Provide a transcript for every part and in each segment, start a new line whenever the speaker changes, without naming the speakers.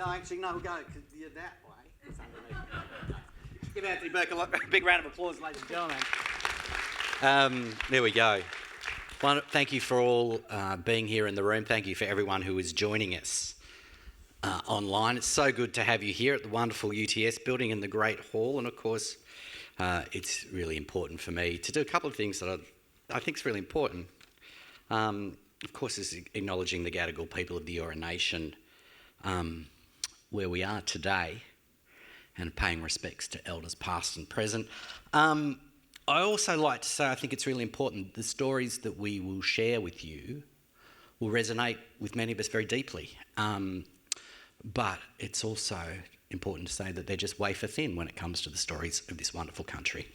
actually, no, we'll go, because you're that way. It's underneath. Give Anthony Burke a big round of applause, ladies and gentlemen. There we go. Thank you for all being here in the room. Thank you for everyone who is joining us online. It's so good to have you here at the wonderful UTS building in the Great Hall. And of course, it's really important for me to do a couple of things that I think is really important. Of course, is acknowledging the Gadigal people of the Eora Nation where we are today and paying respects to elders past and present. I also like to say I think it's really important the stories that we will share with you will resonate with many of us very deeply. But it's also important to say that they're just wafer thin when it comes to the stories of this wonderful country.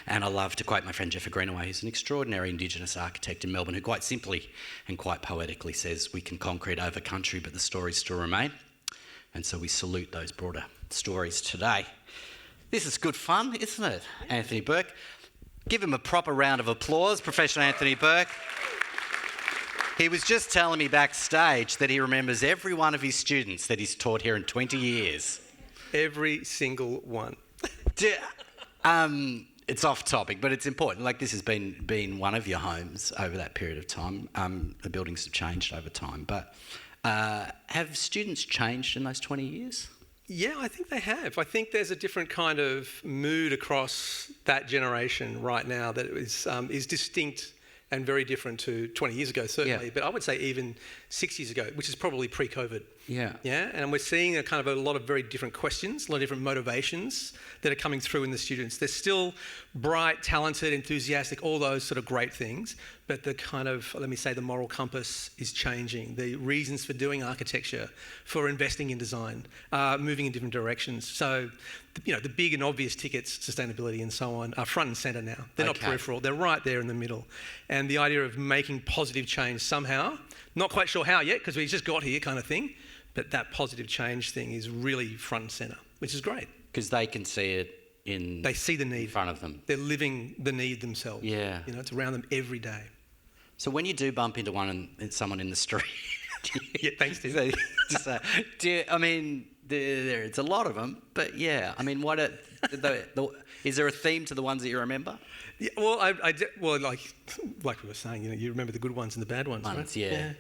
And I love to quote my friend Jeffrey Greenaway, who's an extraordinary Indigenous architect in Melbourne, who quite simply and quite poetically says, we can concrete over country, but the stories still remain. And so we salute those broader stories today. This is good fun, isn't it, Anthony Burke? Give him a proper round of applause, Professor Anthony Burke. He was just telling me backstage that he remembers every one of his students that he's taught here in 20 years.
Every single one.
It's off topic, but it's important. Like, this has been one of your homes over that period of time. The buildings have changed over time. But have students changed in those 20 years?
Yeah, I think they have. I think there's a different kind of mood across that generation right now that is distinct and very different to 20 years ago, certainly. Yeah. But I would say even 6 years ago, which is probably pre-COVID.
Yeah.
Yeah, and we're seeing a kind of a lot of very different questions, a lot of different motivations that are coming through in the students. They're still bright, talented, enthusiastic, all those sort of great things, but the kind of, let me say, the moral compass is changing. The reasons for doing architecture, for investing in design, moving in different directions. So, you know, the big and obvious tickets, sustainability and so on, are front and centre now. They're not peripheral, they're right there in the middle. And the idea of making positive change somehow, not quite sure how yet, because we just got here kind of thing, but that positive change thing is really front and centre, which is great.
Because they can see it
they see the need
in front of them.
They're living the need themselves.
Yeah.
You know, it's around them every day.
So when you do bump into someone in the street...
Yeah, thanks, Steve.
It's a lot of them, but yeah. I mean, is there a theme to the ones that you remember?
Yeah, well, like we were saying, you know, you remember the good ones and the bad ones, right?
Yeah.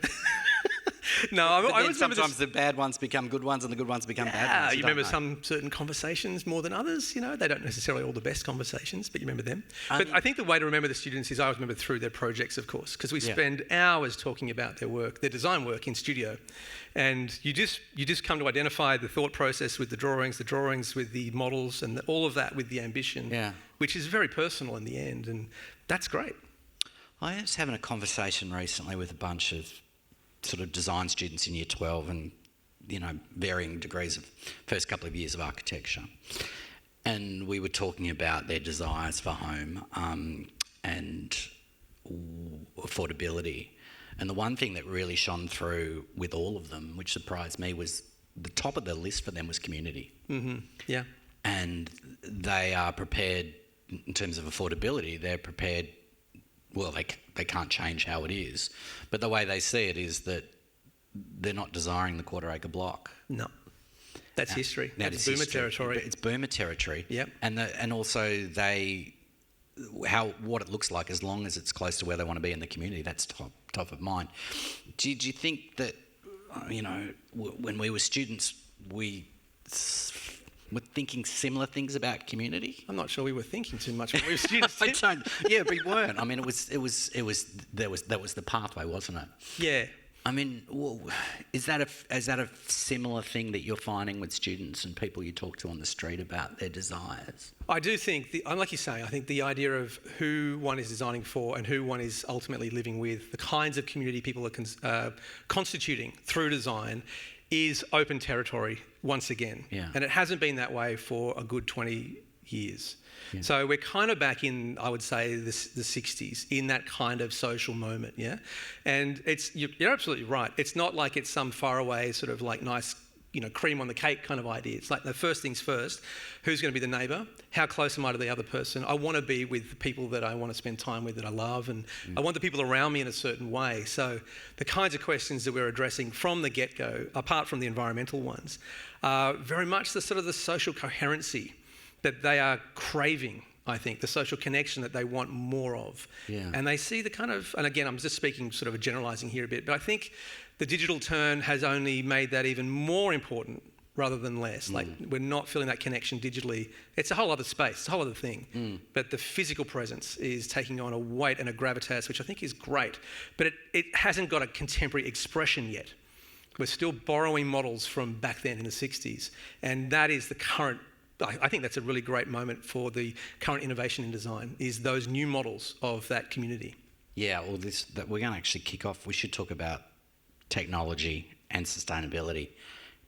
No, I always remember
sometimes the bad ones become good ones and the good ones become bad ones.
You remember some certain conversations more than others, you know. They don't necessarily all the best conversations, but you remember them. I think the way to remember the students is I always remember through their projects, of course, because we spend hours talking about their work, their design work in studio. And you just come to identify the thought process with the drawings with the models, and all of that with the ambition, which is very personal in the end, and that's great.
I was having a conversation recently with a bunch of sort of design students in year 12 and, you know, varying degrees of first couple of years of architecture. And we were talking about their desires for home and affordability. And the one thing that really shone through with all of them, which surprised me, was the top of the list for them was community.
Mm-hmm. Yeah.
And they are prepared, in terms of affordability, they're prepared. Well, they can't change how it is, but the way they see it is that they're not desiring the quarter-acre block.
No, that's history. That's boomer territory.
It's boomer territory.
Yep.
And also what it looks like, as long as it's close to where they want to be in the community, that's top of mind. Do you think that, you know, when we were students, we were thinking similar things about community?
I'm not sure we were thinking too much when we were students.
Yeah, we weren't. I mean, that was the pathway, wasn't it?
Yeah.
I mean, is that a similar thing that you're finding with students and people you talk to on the street about their desires?
I do think, like you say, I think the idea of who one is designing for and who one is ultimately living with, the kinds of community people are constituting through design, is open territory once again.
Yeah.
And it hasn't been that way for a good 20 years.
Yeah.
So we're kind of back in, I would say, the 60s, in that kind of social moment, yeah? And you're absolutely right. It's not like it's some faraway sort of like nice cream on the cake kind of idea. It's like the first things first, who's going to be the neighbour? How close am I to the other person? I want to be with the people that I want to spend time with, that I love, and I want the people around me in a certain way. So the kinds of questions that we're addressing from the get-go, apart from the environmental ones, are very much the sort of the social coherency that they are craving, I think, the social connection that they want more of.
Yeah.
And they see the kind of, and again, I'm just speaking sort of generalising here a bit, but I think the digital turn has only made that even more important rather than less. Like, we're not feeling that connection digitally. It's a whole other space, it's a whole other thing. But the physical presence is taking on a weight and a gravitas, which I think is great. But it hasn't got a contemporary expression yet. We're still borrowing models from back then in the 60s. And that is the current, I think that's a really great moment for the current innovation in design, is those new models of that community.
Yeah, well, that we're going to actually kick off. We should talk about technology and sustainability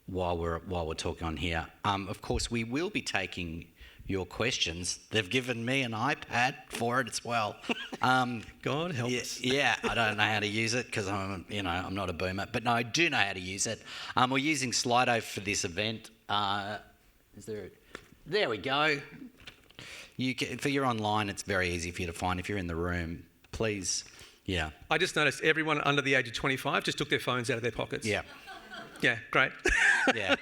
while we're talking on here. Of course, we will be taking your questions. They've given me an iPad for it as well.
God help us.
Yeah, I don't know how to use it because I'm not a boomer, but no, I do know how to use it. We're using Slido for this event. There we go. If you're online, it's very easy for you to find. If you're in the room, please. Yeah.
I just noticed everyone under the age of 25 just took their phones out of their pockets.
Yeah.
Yeah, great.
Yeah.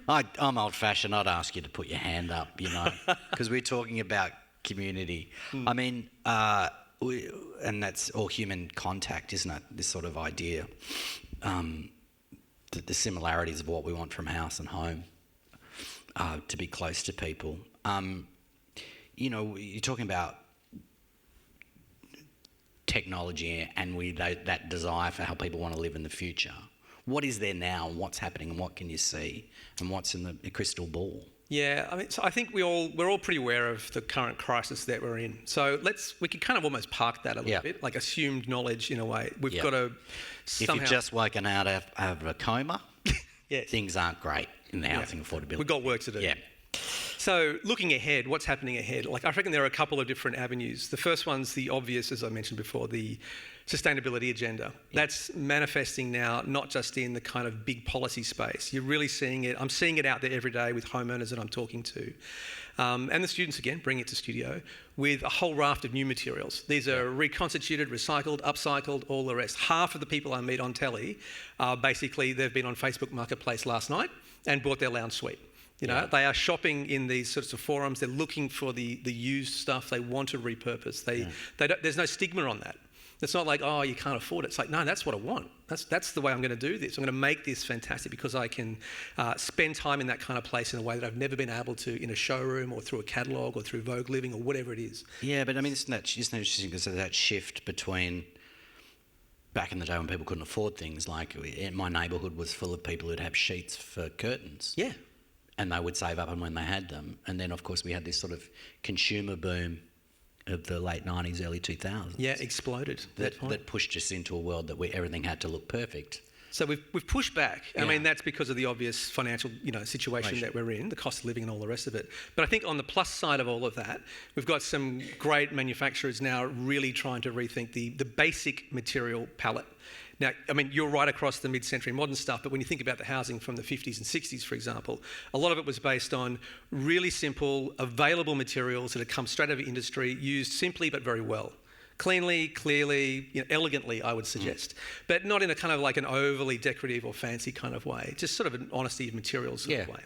I'm old-fashioned. I'd ask you to put your hand up, because we're talking about community. I mean, and that's all human contact, isn't it? This sort of idea. The similarities of what we want from house and home, to be close to people. You're talking about technology and that desire for how people want to live in the future. What is there now, and what's happening, and what can you see, and what's in the crystal ball?
Yeah, I mean, so I think we're all pretty aware of the current crisis that we're in. So we can kind of almost park that a little bit, like assumed knowledge in a way. We've got to somehow...
If you've just woken out of a coma,
yes.
Things aren't great in the housing affordability.
We've got work to do.
Yeah.
So looking ahead, what's happening ahead? Like, I reckon there are a couple of different avenues. The first one's the obvious, as I mentioned before, the sustainability agenda. That's manifesting now, not just in the kind of big policy space. You're really seeing it. I'm seeing it out there every day with homeowners that I'm talking to. And the students, again, bring it to studio with a whole raft of new materials. These are reconstituted, recycled, upcycled, all the rest. Half of the people I meet on telly are basically, they've been on Facebook Marketplace last night and bought their lounge suite. They are shopping in these sorts of forums. They're looking for the used stuff. They want to repurpose. There's no stigma on that. It's not like, oh, you can't afford it. It's like, no, that's what I want. That's the way I'm going to do this. I'm going to make this fantastic because I can spend time in that kind of place in a way that I've never been able to in a showroom or through a catalogue or through Vogue Living or whatever it is.
Yeah, but I mean, isn't that interesting because of that shift between back in the day when people couldn't afford things, like in my neighbourhood was full of people who'd have sheets for curtains.
Yeah.
And they would save up and when they had them. And then, of course, we had this sort of consumer boom of the late 90s, early 2000s.
Yeah, exploded.
That pushed us into a world that everything had to look perfect.
So we've pushed back. Yeah. I mean, that's because of the obvious financial situation that we're in, the cost of living and all the rest of it. But I think on the plus side of all of that, we've got some great manufacturers now really trying to rethink the basic material palette. Now, I mean, you're right across the mid-century modern stuff, but when you think about the housing from the 50s and 60s, for example, a lot of it was based on really simple, available materials that had come straight out of industry, used simply but very well. Cleanly, clearly, elegantly, I would suggest. But not in a kind of like an overly decorative or fancy kind of way, just sort of an honesty of materials sort of way.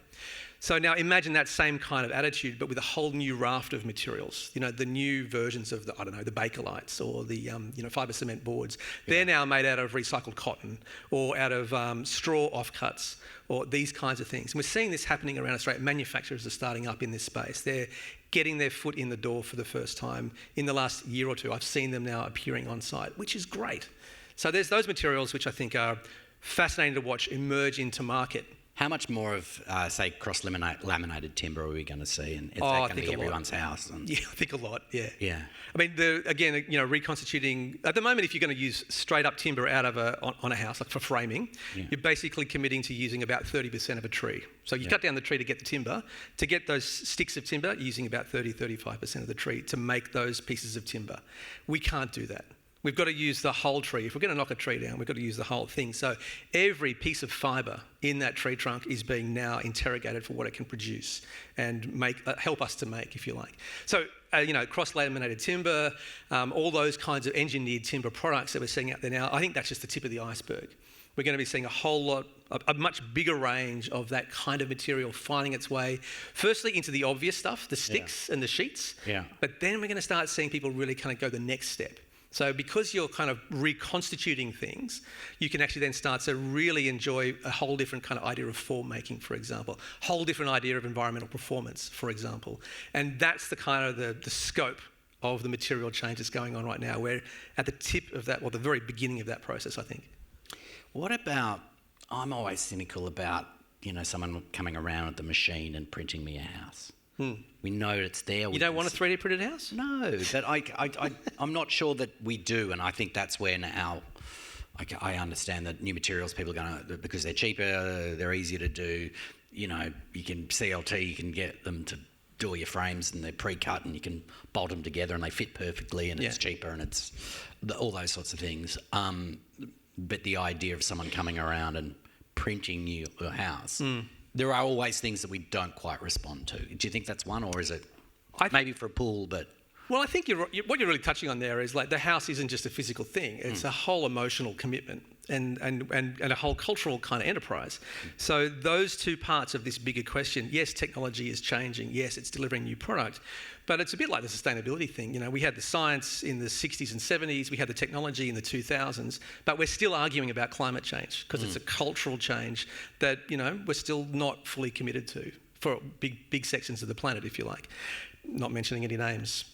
So now imagine that same kind of attitude, but with a whole new raft of materials. The new versions of the Bakelite or the fibre cement boards. They're now made out of recycled cotton or out of straw offcuts or these kinds of things. And we're seeing this happening around Australia. Manufacturers are starting up in this space. They're getting their foot in the door for the first time in the last year or two. I've seen them now appearing on site, which is great. So there's those materials which I think are fascinating to watch emerge into market.
How much more of, say, cross-laminated timber are we going to see? And is that going to be everyone's house?
Yeah, I think a lot, yeah.
Yeah.
I mean, reconstituting... At the moment, if you're going to use straight-up timber out of on a house, like for framing, you're basically committing to using about 30% of a tree. So you cut down the tree to get the timber. To get those sticks of timber, you're using about 35% of the tree to make those pieces of timber. We can't do that. We've got to use the whole tree. If we're going to knock a tree down, we've got to use the whole thing. So every piece of fibre in that tree trunk is being now interrogated for what it can produce and help us to make, if you like. So, cross-laminated timber, all those kinds of engineered timber products that we're seeing out there now, I think that's just the tip of the iceberg. We're going to be seeing a much bigger range of that kind of material finding its way, firstly into the obvious stuff, the sticks and the sheets, but then we're going to start seeing people really kind of go the next step. So because you're kind of reconstituting things, you can actually then start to really enjoy a whole different kind of idea of form making, for example, whole different idea of environmental performance, for example. And that's the kind of the scope of the material change that's going on right now. We're at the tip of that, or the very beginning of that process, I think.
What about, I'm always cynical about, someone coming around at the machine and printing me a house. We know it's there.
You don't want a 3D printed house?
No, but I'm not sure that we do, and I think that's when I understand that new materials people are going to, because they're cheaper, they're easier to do, you can CLT, you can get them to do all your frames and they're pre-cut and you can bolt them together and they fit perfectly and it's cheaper and it's all those sorts of things. But the idea of someone coming around and printing your house, there are always things that we don't quite respond to. Do you think that's one, or is it maybe for a pool, but...
Well, I think what you're really touching on there is like the house isn't just a physical thing. It's a whole emotional commitment and a whole cultural kind of enterprise. So those two parts of this bigger question, yes, technology is changing. Yes, it's delivering new product. But it's a bit like the sustainability thing. We had the science in the 60s and 70s. We had the technology in the 2000s. But we're still arguing about climate change because it's a cultural change that, we're still not fully committed to for big sections of the planet, if you like. Not mentioning any names.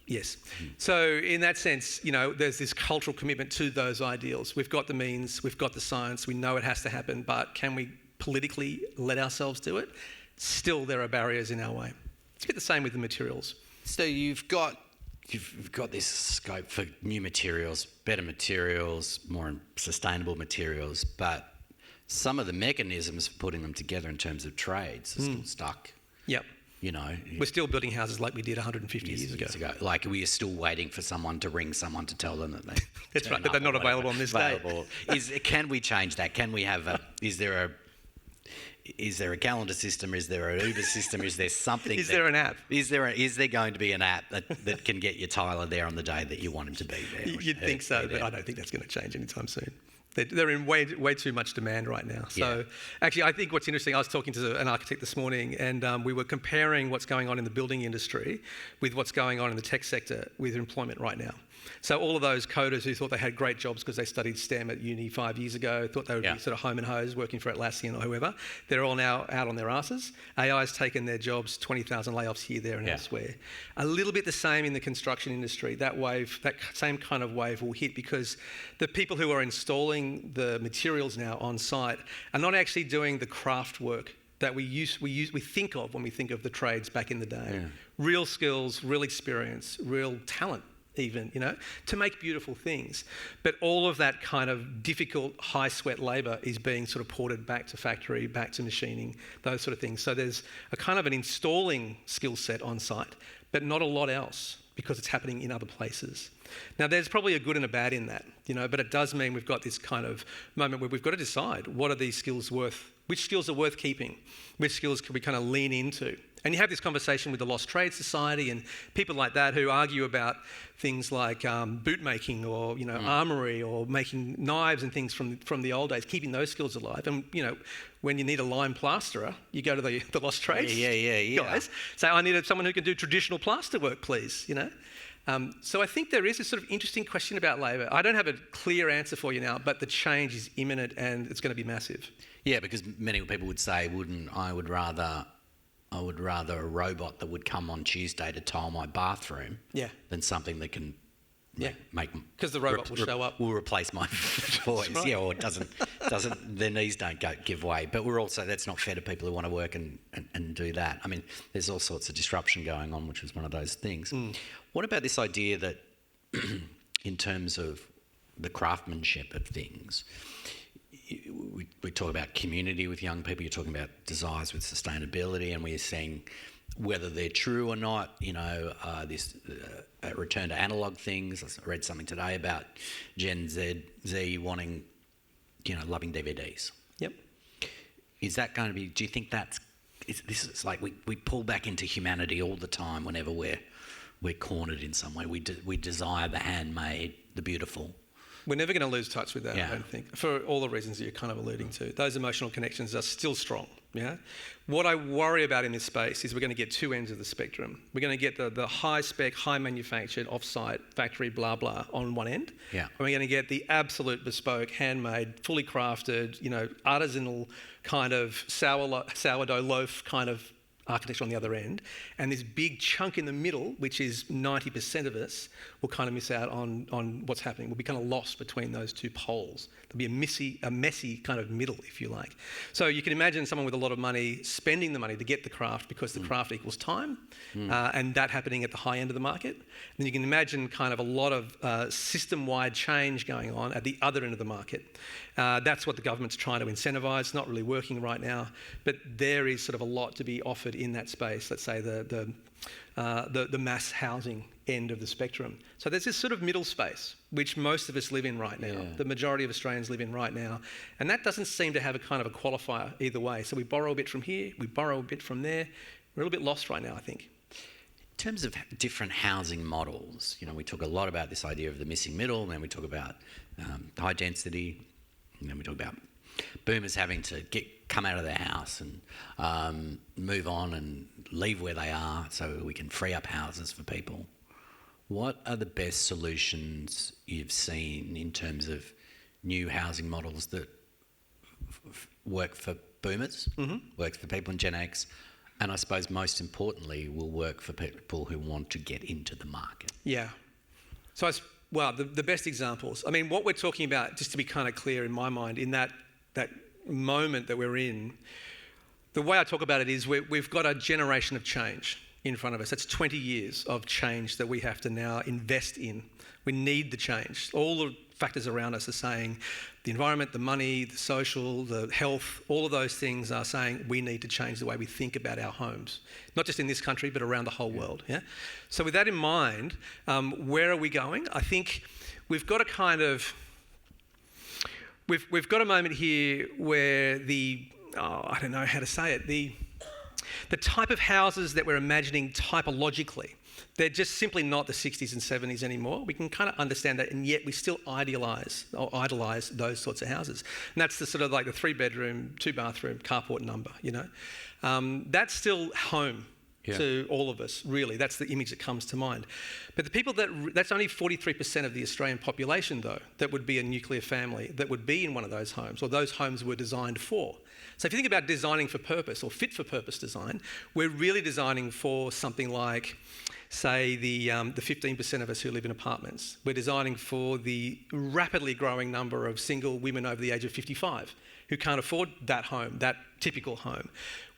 Yes. So in that sense, there's this cultural commitment to those ideals. We've got the means, we've got the science, we know it has to happen, but can we politically let ourselves do it? Still, there are barriers in our way. It's a bit the same with the materials.
So you've got this scope for new materials, better materials, more sustainable materials, but some of the mechanisms for putting them together in terms of trades are still stuck.
Yep. We're still building houses like we did 150 years ago.
Like we are still waiting for someone to ring someone to tell them that they...
That's right, that they're not available on this day.
Can we change that? Can we have is there a calendar system? Is there an Uber system? Is there something?
There an app?
Is there going to be an app that can get your Tyler there on the day that you want him to be there?
You'd think so, but I don't think that's going to change anytime soon. They're in way too much demand right now. So actually, I think what's interesting, I was talking to an architect this morning and we were comparing what's going on in the building industry with what's going on in the tech sector with employment right now. So all of those coders who thought they had great jobs because they studied STEM at uni 5 years ago, thought they would be sort of home and hose working for Atlassian or whoever, they're all now out on their asses. AI's taken their jobs, 20,000 layoffs here, there and elsewhere. A little bit the same in the construction industry. That same kind of wave will hit because the people who are installing the materials now on site are not actually doing the craft work that we think of when we think of the trades back in the day. Real skills, real experience, real talent even, to make beautiful things. But all of that kind of difficult, high sweat labour is being sort of ported back to factory, back to machining, those sort of things. So there's a kind of an installing skill set on site, but not a lot else because it's happening in other places. Now, there's probably a good and a bad in that, but it does mean we've got this kind of moment where we've got to decide what are these skills worth, which skills are worth keeping, which skills can we kind of lean into. And you have this conversation with the Lost Trade Society and people like that who argue about things like boot making or, armoury or making knives and things from the old days, keeping those skills alive. And, when you need a lime plasterer, you go to the Lost Trades guys. Say, I need someone who can do traditional plaster work, please, So I think there is a sort of interesting question about labour. I don't have a clear answer for you now, but the change is imminent and it's going to be massive.
Yeah, because many people would say, I would rather a robot that would come on Tuesday to tile my bathroom than something that can make...
Because the robot will show up.
Will replace my voice, right. Or it doesn't, their knees don't give way. But that's not fair to people who want to work and do that. I mean, there's all sorts of disruption going on, which is one of those things. What about this idea that in terms of the craftsmanship of things, we talk about community with young people, you're talking about desires with sustainability, and we're seeing whether they're true or not, this return to analog things. I read something today about Gen Z wanting, loving DVDs.
Yep.
Is that going to be, do you think this is like we pull back into humanity all the time whenever we're cornered in some way. We desire the handmade, the beautiful.
We're never going to lose touch with that,
Yeah.
I don't think, for all the reasons that you're kind of alluding to. Those emotional connections are still strong, yeah? What I worry about in this space is we're going to get two ends of the spectrum. We're going to get the high-spec, high-manufactured, off-site, factory, blah, blah, on one end.
Yeah.
And we're going to get the absolute bespoke, handmade, fully crafted, artisanal kind of sourdough loaf kind of architecture on the other end, and this big chunk in the middle, which is 90% of us, will kind of miss out on what's happening. We'll be kind of lost between those two poles. There'll be a messy kind of middle, if you like. So you can imagine someone with a lot of money spending the money to get the craft because the craft equals time, and that happening at the high end of the market. And you can imagine kind of a lot of system-wide change going on at the other end of the market. That's what the government's trying to incentivise. It's not really working right now, but there is sort of a lot to be offered in that space. Let's say the mass housing end of the spectrum. So there's this sort of middle space which most of us live in right now.
Yeah.
The majority of Australians live in right now, and that doesn't seem to have a kind of a qualifier either way. So we borrow a bit from here, we borrow a bit from there. We're a little bit lost right now, I think.
In terms of different housing models, we talk a lot about this idea of the missing middle, and then we talk about high density, and then we talk about boomers having to come out of their house and move on and leave where they are so we can free up houses for people. What are the best solutions you've seen in terms of new housing models that work for boomers, works for people in Gen X, and I suppose most importantly will work for people who want to get into the market?
Yeah. So the best examples. I mean, what we're talking about, just to be kind of clear in my mind, in that moment that we're in, the way I talk about it is we've got a generation of change in front of us. That's 20 years of change that we have to now invest in. We need the change. All the factors around us are saying the environment, the money, the social, the health, all of those things are saying we need to change the way we think about our homes, not just in this country, but around the whole world. Yeah. So with that in mind, where are we going? I think we've got a kind of, we've got a moment here where I don't know how to say it, the type of houses that we're imagining typologically, they're just simply not the 60s and 70s anymore. We can kind of understand that, and yet we still idolise those sorts of houses. And that's the sort of like the 3-bedroom, 2-bathroom, carport number, That's still home to all of us, really. That's the image that comes to mind. But the people that's only 43% of the Australian population, though, that would be a nuclear family, that would be in one of those homes, or those homes were designed for. So if you think about designing for purpose or fit for purpose design, we're really designing for something like, say, the 15% of us who live in apartments. We're designing for the rapidly growing number of single women over the age of 55 who can't afford that home, that typical home.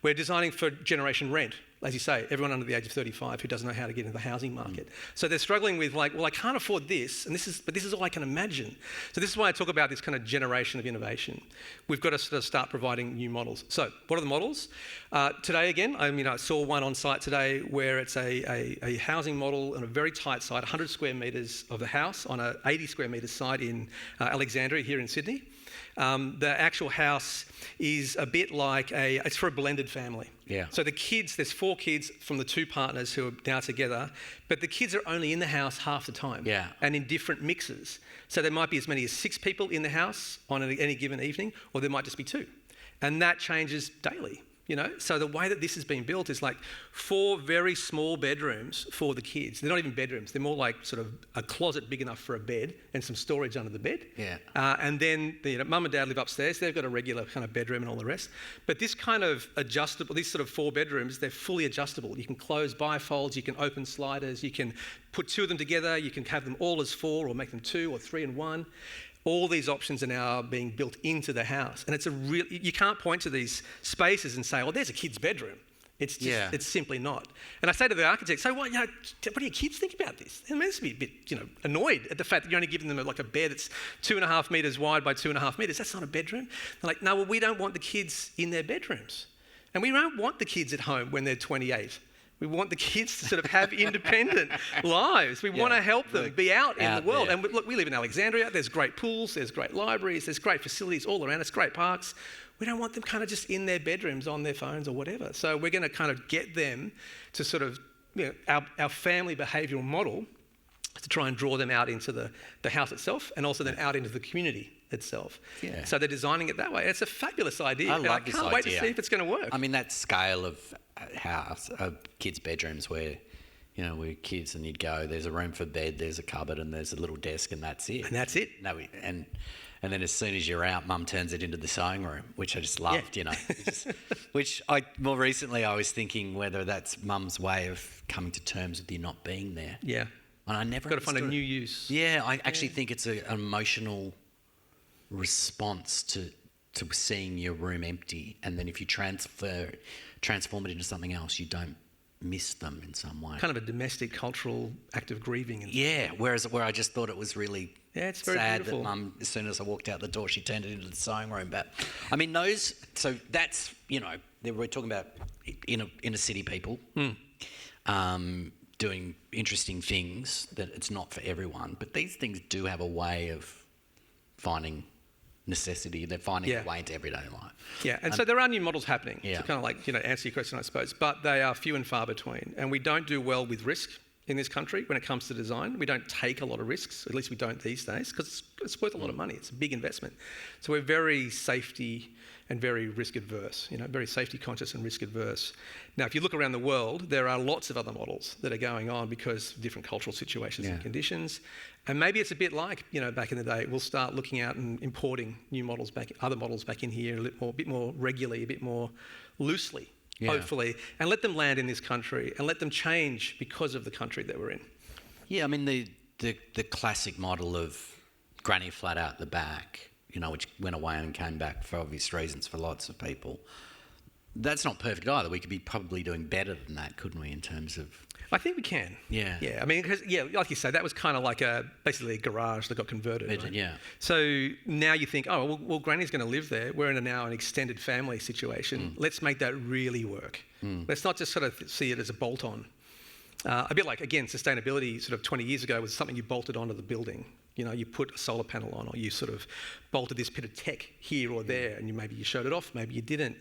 We're designing for generation rent, as you say, everyone under the age of 35 who doesn't know how to get into the housing market. So they're struggling with I can't afford this, but this is all I can imagine. So this is why I talk about this kind of generation of innovation. We've got to sort of start providing new models. So what are the models? Today again, I saw one on site today where it's a housing model on a very tight site, 100 square metres of the house on an 80 square metre site in Alexandria here in Sydney. The actual house is a bit like it's for a blended family.
Yeah.
So the kids, there's 4 kids from the 2 partners who are now together, but the kids are only in the house half the time.
Yeah.
And in different mixes. So there might be as many as 6 people in the house on any given evening, or there might just be 2. And that changes daily. So the way that this has been built is like 4 very small bedrooms for the kids. They're not even bedrooms. They're more like sort of a closet big enough for a bed and some storage under the bed.
Yeah.
And then mum and dad live upstairs. They've got a regular kind of bedroom and all the rest. But this kind of adjustable, these sort of 4 bedrooms, they're fully adjustable. You can close bifolds, you can open sliders, you can put 2 of them together, you can have them all as 4 or make them 2 or 3 and 1. All these options are now being built into the house. And it's you can't point to these spaces and say, oh, there's a kid's bedroom. It's just, It's simply not. And I say to the architect, so what do your kids think about this? They must be a bit, annoyed at the fact that you're only giving them a bed that's 2.5 metres wide by 2.5 metres. That's not a bedroom. They're like, no, well, we don't want the kids in their bedrooms. And we don't want the kids at home when they're 28 We want the kids to sort of have independent lives. We want to help them be out in the world.
There.
And look, we live in Alexandria. There's great pools, there's great libraries, there's great facilities all around us, great parks. We don't want them kind of just in their bedrooms on their phones or whatever. So we're going to kind of get them to sort of, our family behavioural model to try and draw them out into the house itself and also then out into the community itself.
Yeah.
So they're designing it that way. It's a fabulous idea.
I love
I
this
can't wait to
idea.
see if it's going to work.
I mean, that scale of house, of kids' bedrooms where, we're kids and you'd go, there's a room for bed, there's a cupboard and there's a little desk and that's it.
And that's it.
And then as soon as you're out, Mum turns it into the sewing room, which I just loved, Which more recently I was thinking whether that's Mum's way of coming to terms with you not being there.
Yeah.
And I never
Got to find a
understood
new
it.
use.
Yeah, I actually think it's an emotional response to seeing your room empty, and then if you transform it into something else, you don't miss them in some way.
Kind of a domestic cultural act of grieving.
Where I just thought it was really
it's very
sad
beautiful.
that Mum, as soon as I walked out the door, she turned it into the sewing room. But I mean, so that's, we're talking about inner city people doing interesting things that it's not for everyone, but these things do have a way of finding necessity. They're finding a way into everyday life.
Yeah, and so there are new models happening to
Yeah.
kind of like, answer your question, I suppose, but they are few and far between. And we don't do well with risk in this country when it comes to design. We don't take a lot of risks, at least we don't these days, because it's worth a lot of money. It's a big investment. So we're very safety and very risk adverse, very safety conscious and risk adverse. Now, if you look around the world, there are lots of other models that are going on because of different cultural situations and conditions. And maybe it's a bit like, back in the day, we'll start looking out and importing other models back in here a bit more regularly, a bit more loosely, hopefully, and let them land in this country and let them change because of the country that we're in. Yeah,
I mean, the classic model of granny flat out the back, which went away and came back for obvious reasons for lots of people. That's not perfect either. We could be probably doing better than that, couldn't we, in terms of...
I think we can.
Yeah.
Yeah, I mean, because, like you say, that was kind of like basically a garage that got converted, right?
Yeah.
So now you think, well, Granny's going to live there. We're in now an extended family situation. Let's make that really work. Let's not just sort of see it as a bolt-on. A bit like, again, sustainability sort of 20 years ago was something you bolted onto the building. You put a solar panel on, or you sort of bolted this bit of tech here or there, and maybe you showed it off, maybe you didn't.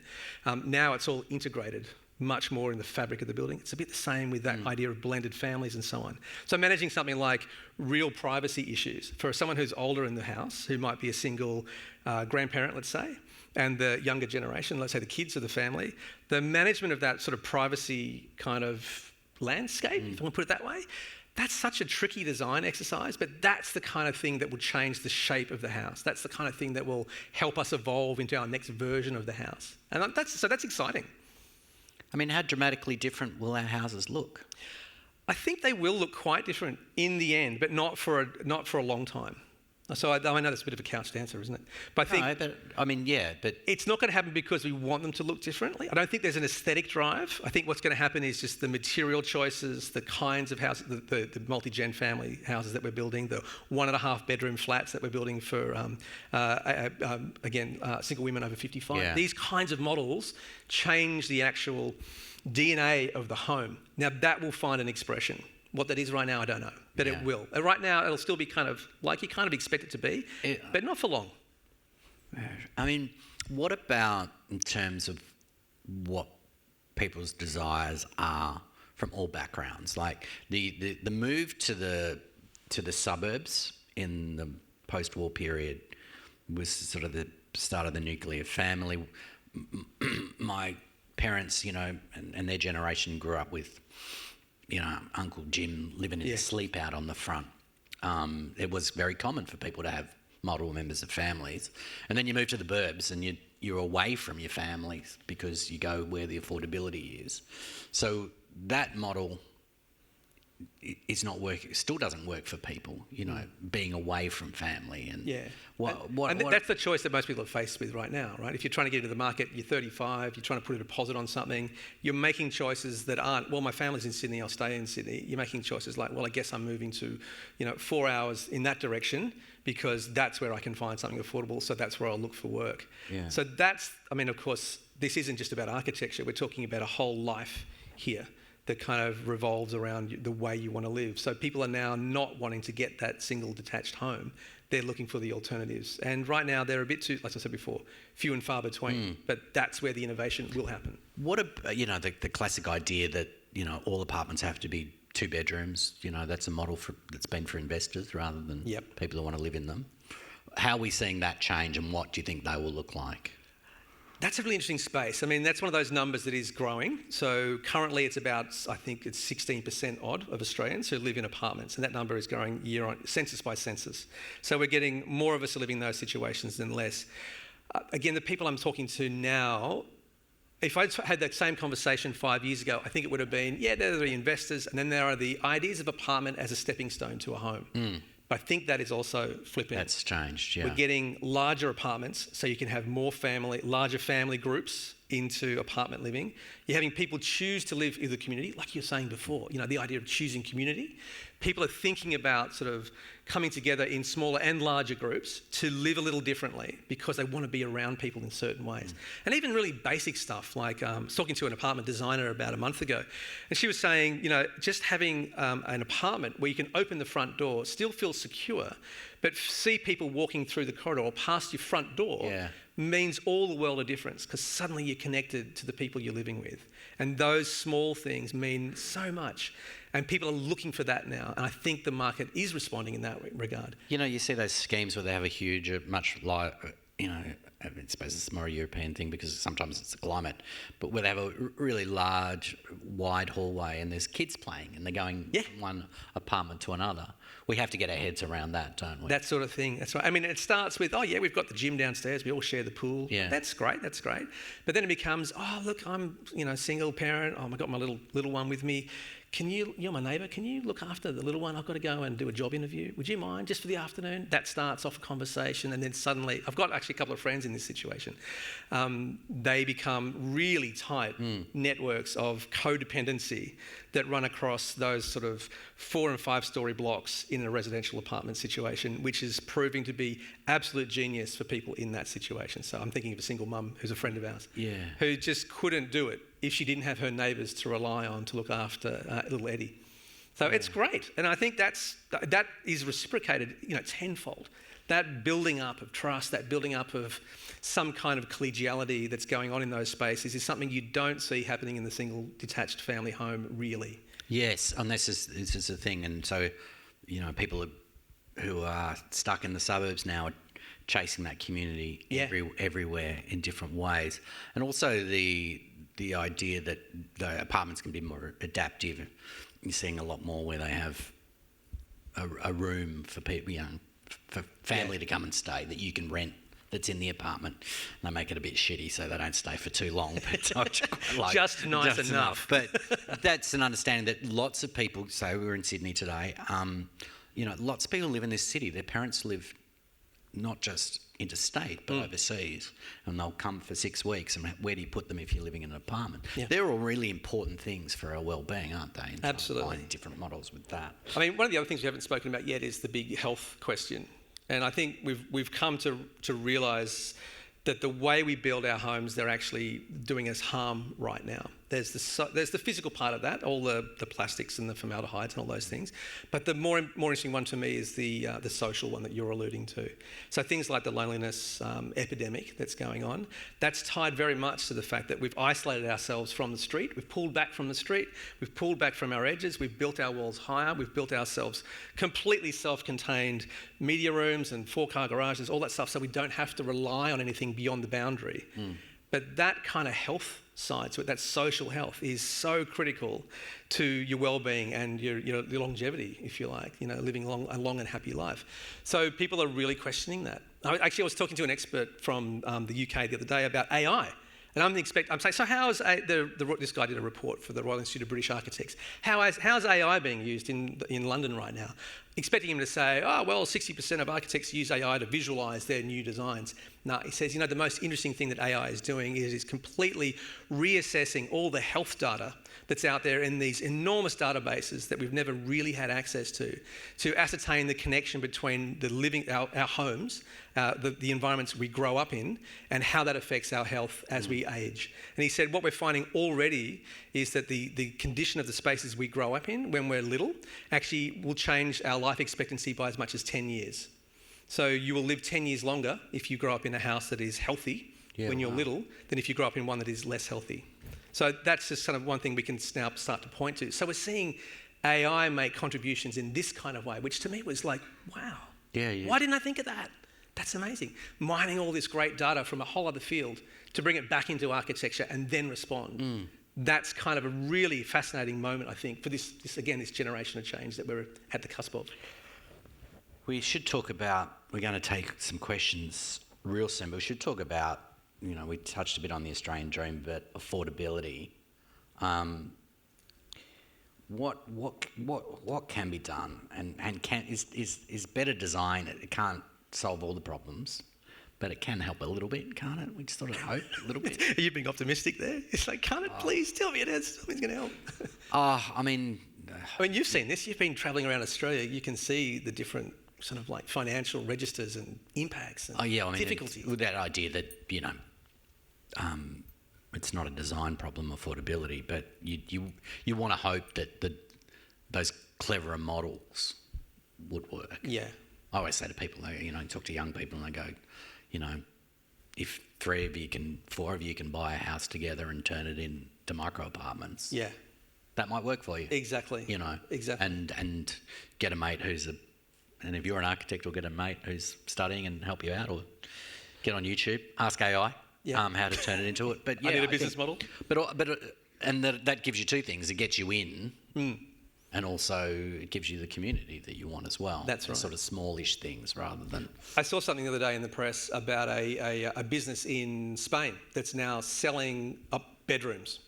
Now it's all integrated much more in the fabric of the building. It's a bit the same with that idea of blended families and so on. So managing something like real privacy issues for someone who's older in the house, who might be a single grandparent, let's say, and the younger generation, let's say the kids of the family, the management of that sort of privacy kind of landscape, if I want to put it that way, that's such a tricky design exercise, but that's the kind of thing that will change the shape of the house. That's the kind of thing that will help us evolve into our next version of the house. And that's exciting.
I mean, how dramatically different will our houses look?
I think they will look quite different in the end, but not for a long time. So I know that's a bit of a couched answer, isn't it? But I think
but
it's not going to happen because we want them to look differently. I don't think there's an aesthetic drive. I think what's going to happen is just the material choices, the kinds of houses, the multi-gen family houses that we're building, the 1.5 bedroom flats that we're building for, single women over 55.
Yeah.
These kinds of models change the actual DNA of the home. Now that will find an expression. What that is right now, I don't know, but it will. Right now, it'll still be kind of like you kind of expect it to be, but not for long.
I mean, what about in terms of what people's desires are from all backgrounds? Like the move to the suburbs in the post-war period was sort of the start of the nuclear family. My parents, and their generation grew up with, Uncle Jim living in his sleep out on the front. It was very common for people to have multiple members of families. And then you move to the burbs and you're away from your families because you go where the affordability is. So that model is not working. It still doesn't work for people, being away from family. And
that's the choice that most people are faced with right now, right? If you're trying to get into the market, you're 35, you're trying to put a deposit on something, you're making choices that aren't, well, my family's in Sydney, I'll stay in Sydney. You're making choices like, well, I guess I'm moving to, 4 hours in that direction because that's where I can find something affordable, so that's where I'll look for work.
Yeah.
So of course, this isn't just about architecture. We're talking about a whole life here. that kind of revolves around the way you want to live. So people are now not wanting to get that single detached home. They're looking for the alternatives. And right now they're a bit too, like I said before, few and far between. But that's where the innovation will happen.
What the classic idea that all apartments have to be 2 bedrooms. That's a model that's been for investors rather than people who want to live in them. How are we seeing that change, and what do you think they will look like?
That's a really interesting space. I mean, that's one of those numbers that is growing. So currently it's about, I think it's 16% odd of Australians who live in apartments, and that number is growing year on, census by census. So we're getting more of us living in those situations than less. Again, the people I'm talking to now, if I'd had that same conversation 5 years ago, I think it would have been, there are the investors, and then there are the ideas of apartment as a stepping stone to a home. But I think that is also flipping.
That's changed, yeah.
We're getting larger apartments, so you can have larger family groups into apartment living. You're having people choose to live in the community, like you were saying before, the idea of choosing community. People are thinking about sort of coming together in smaller and larger groups to live a little differently because they want to be around people in certain ways. And even really basic stuff, like I was talking to an apartment designer about a month ago, and she was saying, just having an apartment where you can open the front door, still feel secure, but see people walking through the corridor or past your front door means all the world of difference, because suddenly you're connected to the people you're living with. And those small things mean so much. And people are looking for that now. And I think the market is responding in that regard.
You see those schemes where they have a huge, much like, I suppose it's more a European thing because sometimes it's the climate, but where they have a really large, wide hallway and there's kids playing and they're going from one apartment to another. We have to get our heads around that, don't we?
That sort of thing. That's right. I mean, it starts with, we've got the gym downstairs. We all share the pool.
Yeah.
That's great. But then it becomes, look, I'm, single parent. I've got my little one with me. You're my neighbour, can you look after the little one? I've got to go and do a job interview. Would you mind, just for the afternoon? That starts off a conversation, and then suddenly, I've got actually a couple of friends in this situation. They become really tight networks of codependency that run across those sort of 4 and 5 story blocks in a residential apartment situation, which is proving to be absolute genius for people in that situation. So I'm thinking of a single mum who's a friend of ours, who just couldn't do it if she didn't have her neighbours to rely on to look after little Eddie. So it's great. And I think that is reciprocated, tenfold. That building up of trust, that building up of some kind of collegiality that's going on in those spaces is something you don't see happening in the single detached family home, really.
Yes, and this is the thing. And so, people who are stuck in the suburbs now are chasing that community everywhere in different ways. And also the idea that the apartments can be more adaptive. You're seeing a lot more where they have a room for people, for family to come and stay that you can rent that's in the apartment. And they make it a bit shitty so they don't stay for too long. But
just nice enough.
But that's an understanding that lots of people, so we were in Sydney today, lots of people live in this city. Their parents live not just interstate but overseas, and they'll come for 6 weeks, and where do you put them if you're living in an apartment? They're all really important things for our well-being, aren't they? And
absolutely.
Finding different models with that.
I mean, one of the other things we haven't spoken about yet is the big health question, and I think we've come to realise that the way we build our homes, they're actually doing us harm right now. There's the physical part of that, all the plastics and the formaldehydes and all those things. But the more interesting one to me is the social one that you're alluding to. So things like the loneliness epidemic that's going on, that's tied very much to the fact that we've isolated ourselves from the street. We've pulled back from the street. We've pulled back from our edges. We've built our walls higher. We've built ourselves completely self-contained media rooms and 4-car garages, all that stuff, so we don't have to rely on anything beyond the boundary. But that kind of health side to it, that social health, is so critical to your well-being and your longevity, if you like, living a long and happy life. So people are really questioning that. I was talking to an expert from the UK the other day about AI. And I'm saying, so how is this guy did a report for the Royal Institute of British Architects. How's AI being used in London right now? expecting him to say, oh, well, 60% of architects use AI to visualise their new designs. No, he says, the most interesting thing that AI is doing is completely reassessing all the health data that's out there in these enormous databases that we've never really had access to ascertain the connection between our homes, the environments we grow up in, and how that affects our health as we age. And he said what we're finding already is that the condition of the spaces we grow up in when we're little actually will change our life expectancy by as much as 10 years. So you will live 10 years longer if you grow up in a house that is healthy when you're little than if you grow up in one that is less healthy. So that's just kind of one thing we can now start to point to. So we're seeing AI make contributions in this kind of way, which to me was like, wow.
Yeah.
Why didn't I think of that? That's amazing. Mining all this great data from a whole other field to bring it back into architecture and then respond. That's kind of a really fascinating moment, I think, for this generation of change that we're at the cusp of.
We should talk about, we're going to take some questions real soon, but we should talk about, we touched a bit on the Australian dream, but affordability. What can be done, and is better design? It can't solve all the problems, but it can help a little bit, can't it? We just sort of hope a little bit.
Are you being optimistic there? It's like, can't it please tell me it is? Something's going to help.
I mean,
you've seen this. You've been travelling around Australia. You can see the different sort of like financial registers and impacts and difficulties.
With that idea that, it's not a design problem, affordability, but you want to hope that those cleverer models would work.
Yeah.
I always say to people, talk to young people and they go, if 4 of you can buy a house together and turn it into micro apartments, that might work for you.
Exactly. Exactly.
And get a mate and if you're an architect, or get a mate who's studying and help you out, or get on YouTube, ask AI how to turn it into it. But
I need a business model.
And that gives you two things. It gets you in, and also it gives you the community that you want as well.
That's right.
Sort of smallish things rather than...
I saw something the other day in the press about a business in Spain that's now selling up bedrooms.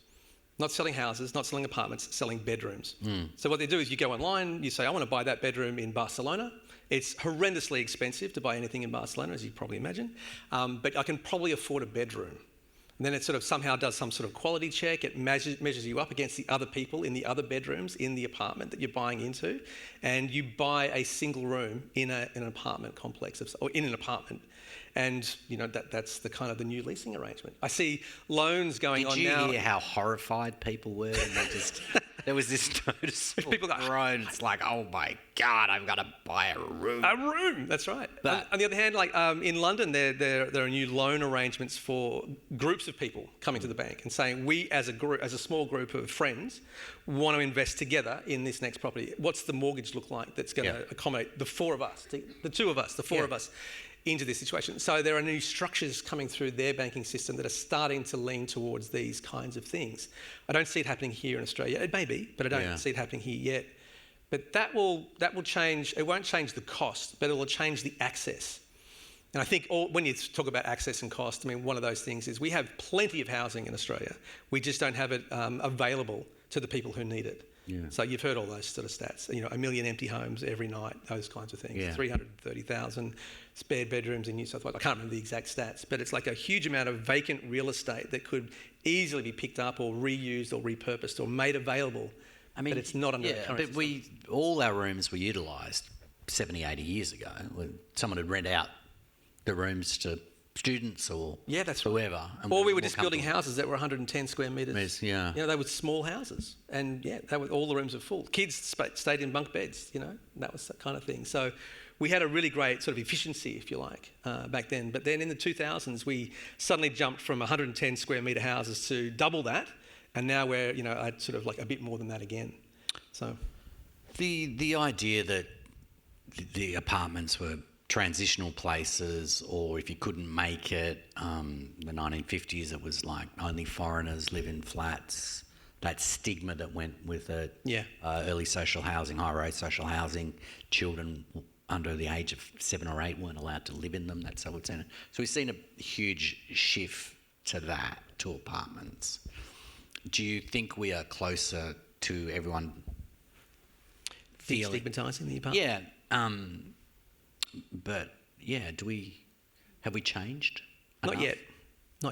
Not selling houses, not selling apartments, selling bedrooms. So what they do is you go online, you say, I want to buy that bedroom in Barcelona. It's horrendously expensive to buy anything in Barcelona, as you probably imagine, but I can probably afford a bedroom. And then it sort of somehow does some sort of quality check. It measures you up against the other people in the other bedrooms in the apartment that you're buying into, and you buy a single room in an apartment complex, or in an apartment. And that's the kind of the new leasing arrangement. I see loans going on now.
Did you hear how horrified people were? And there was this noticeable groan. It's like, oh my God, I've got to buy a room.
A room, that's right. But on the other hand, like in London, there are new loan arrangements for groups of people coming to the bank and saying, we as a small group of friends want to invest together in this next property. What's the mortgage look like that's going to accommodate the four of us, the two of us, the four of us, into this situation? So there are new structures coming through their banking system that are starting to lean towards these kinds of things. I don't see it happening here in Australia. It may be, but I don't see it happening here yet. But that will change. It won't change the cost, but it will change the access. And I think when you talk about access and cost, one of those things is we have plenty of housing in Australia. We just don't have it available to the people who need it.
Yeah.
So you've heard all those sort of stats, 1 million empty homes every night, those kinds of things, 330,000 spare bedrooms in New South Wales. I can't remember the exact stats, but it's like a huge amount of vacant real estate that could easily be picked up or reused or repurposed or made available, but it's not under the current system.
All our rooms were utilised 70, 80 years ago. Someone would rent out the rooms to students or whoever.
Right. Or we were just building houses that were 110 square metres.
Yeah.
They were small houses. And all the rooms were full. Kids stayed in bunk beds, that was that kind of thing. So we had a really great sort of efficiency, if you like, back then. But then in the 2000s, we suddenly jumped from 110 square metre houses to double that. And now we're, at sort of like a bit more than that again. So
the idea that the apartments were transitional places, or if you couldn't make it, the 1950s, it was like only foreigners live in flats. That stigma that went with it. Early social housing, high-rise social housing, children under the age of 7 or 8 weren't allowed to live in them. That's how it's in it. So we've seen a huge shift to that, to apartments. Do you think we are closer to everyone feeling...
Destigmatising the apartment?
Yeah, But yeah, have we changed?
Not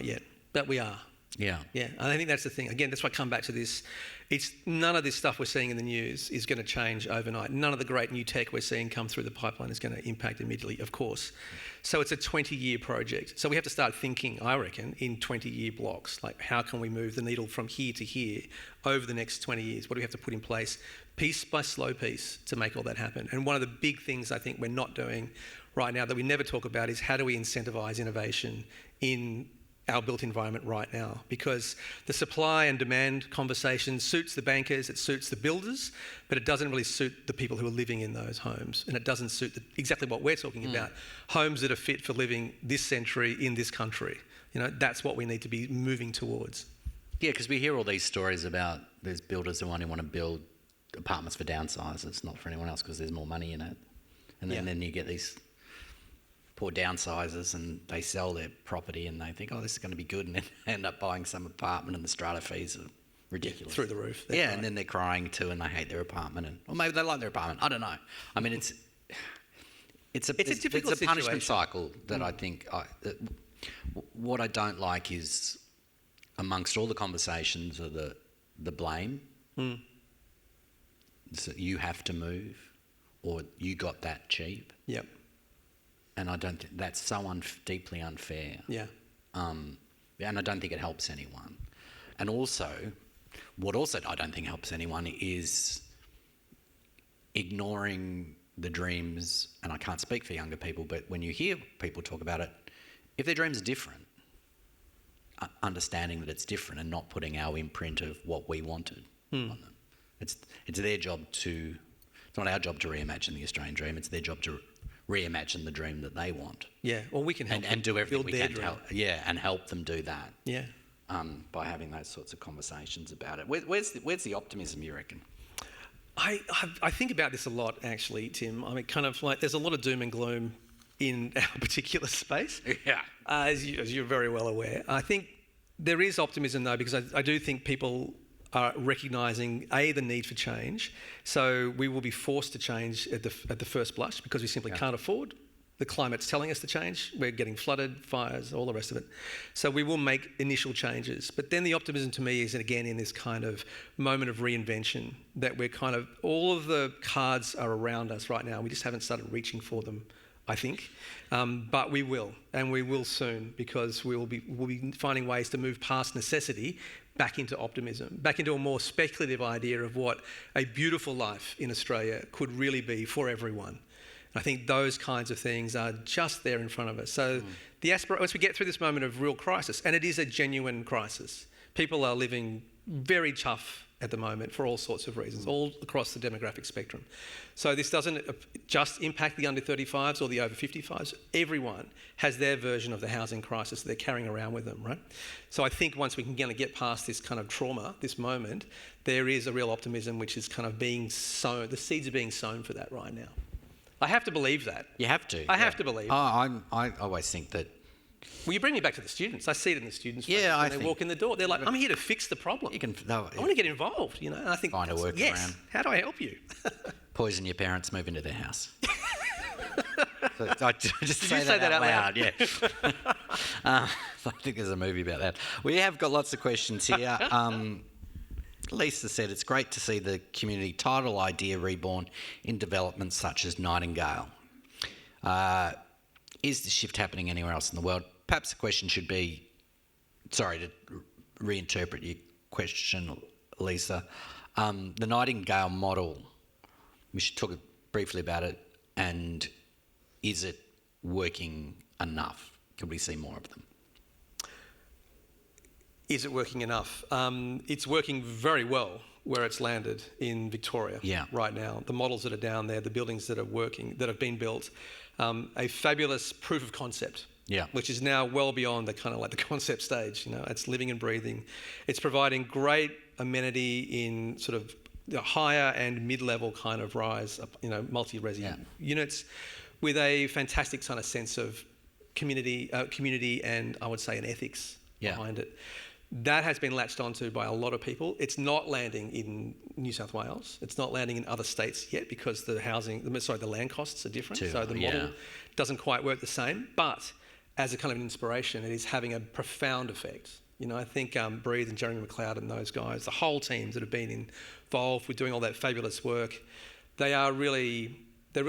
yet, but we are.
Yeah.
Yeah, and I think that's the thing. Again, that's why I come back to this. It's none of this stuff we're seeing in the news is going to change overnight. None of the great new tech we're seeing come through the pipeline is going to impact immediately, of course. So it's a 20-year project. So we have to start thinking, I reckon, in 20-year blocks. Like, how can we move the needle from here to here over the next 20 years? What do we have to put in place, piece by slow piece, to make all that happen? And one of the big things I think we're not doing right now that we never talk about is how do we incentivise innovation in our built environment right now, because the supply and demand conversation suits the bankers, it suits the builders, but it doesn't really suit the people who are living in those homes, and it doesn't suit exactly what we're talking about, homes that are fit for living this century in this country. You know, that's what we need to be moving towards.
Yeah, because we hear all these stories about there's builders who only want to build apartments for downsizers, not for anyone else because there's more money in it, and then you get these poor downsizers and they sell their property and they think, oh, this is going to be good, and then end up buying some apartment and the strata fees are ridiculous.
Through the roof.
Yeah, and then they're crying too and they hate their apartment, or maybe they like their apartment. I don't know. I mean, it's a
difficult
punishment
situation.
cycle that I think... what I don't like is amongst all the conversations of the blame. So you have to move, or you got that cheap.
Yep.
And I don't think that's so deeply unfair.
Yeah.
And I don't think it helps anyone. And also, what also I don't think helps anyone is ignoring the dreams, and I can't speak for younger people, but when you hear people talk about it, if their dreams are different, understanding that it's different and not putting our imprint of what we wanted on them. It's their job to... It's not our job to reimagine the Australian dream, it's their job to reimagine the dream that they want.
Yeah, well, we can help
and do everything
build
we
their
can
dream.
and help them do that.
Yeah.
By having those sorts of conversations about it. Where's the optimism, you reckon?
I think about this a lot, actually, Tim. I mean, kind of like there's a lot of doom and gloom in our particular space.
Yeah.
As you're very well aware. I think there is optimism, though, because I do think people are recognising, the need for change. So we will be forced to change at the first blush because we simply can't afford. The climate's telling us to change. We're getting flooded, fires, all the rest of it. So we will make initial changes. But then the optimism to me is, again, in this kind of moment of reinvention, that we're kind of, all of the cards are around us right now. We just haven't started reaching for them, I think. But we will, and we will soon, because we'll be finding ways to move past necessity back into optimism, back into a more speculative idea of what a beautiful life in Australia could really be for everyone. I think those kinds of things are just there in front of us. So once we get through this moment of real crisis, and it is a genuine crisis, people are living very tough at the moment for all sorts of reasons, all across the demographic spectrum. So this doesn't just impact the under 35s or the over 55s. Everyone has their version of the housing crisis that they're carrying around with them, right? So I think once we can kind of get past this kind of trauma, this moment, there is a real optimism which is kind of being sown. The seeds are being sown for that right now. I have to believe that.
You have to.
I have to believe.
I always think that...
Well, you bring me back to the students. I see it in the students'
Yeah,
faces
I
when they
think-
walk in the door. They're like, I'm here to fix the problem.
You can...
I want to get involved, you know. And I think,
Find a workaround.
yes, how do I help you?
Poison your parents, move into their house. So I just
Did
say
you say that out loud?
Yeah. I think there's a movie about that. We have got lots of questions here. Lisa said, it's great to see the community title idea reborn in developments such as Nightingale. Is the shift happening anywhere else in the world? Perhaps the question should be, sorry to reinterpret your question, Lisa. The Nightingale model, we should talk briefly about it, and is it working enough? Could we see more of them?
Is it working enough? It's working very well where it's landed in Victoria right now. The models that are down there, the buildings that are working, that have been built, a fabulous proof of concept, which is now well beyond the kind of like the concept stage. You know, it's living and breathing. It's providing great amenity in sort of the higher and mid-level kind of rise, you know, multi-resident units, with a fantastic kind of sense of community and I would say an ethics behind it. That has been latched onto by a lot of people. It's not landing in New South Wales. It's not landing in other states yet because the land costs are different. So the model doesn't quite work the same. But as a kind of an inspiration, it is having a profound effect. You know, I think Breathe and Jeremy McLeod and those guys, the whole teams that have been involved with doing all that fabulous work, they're really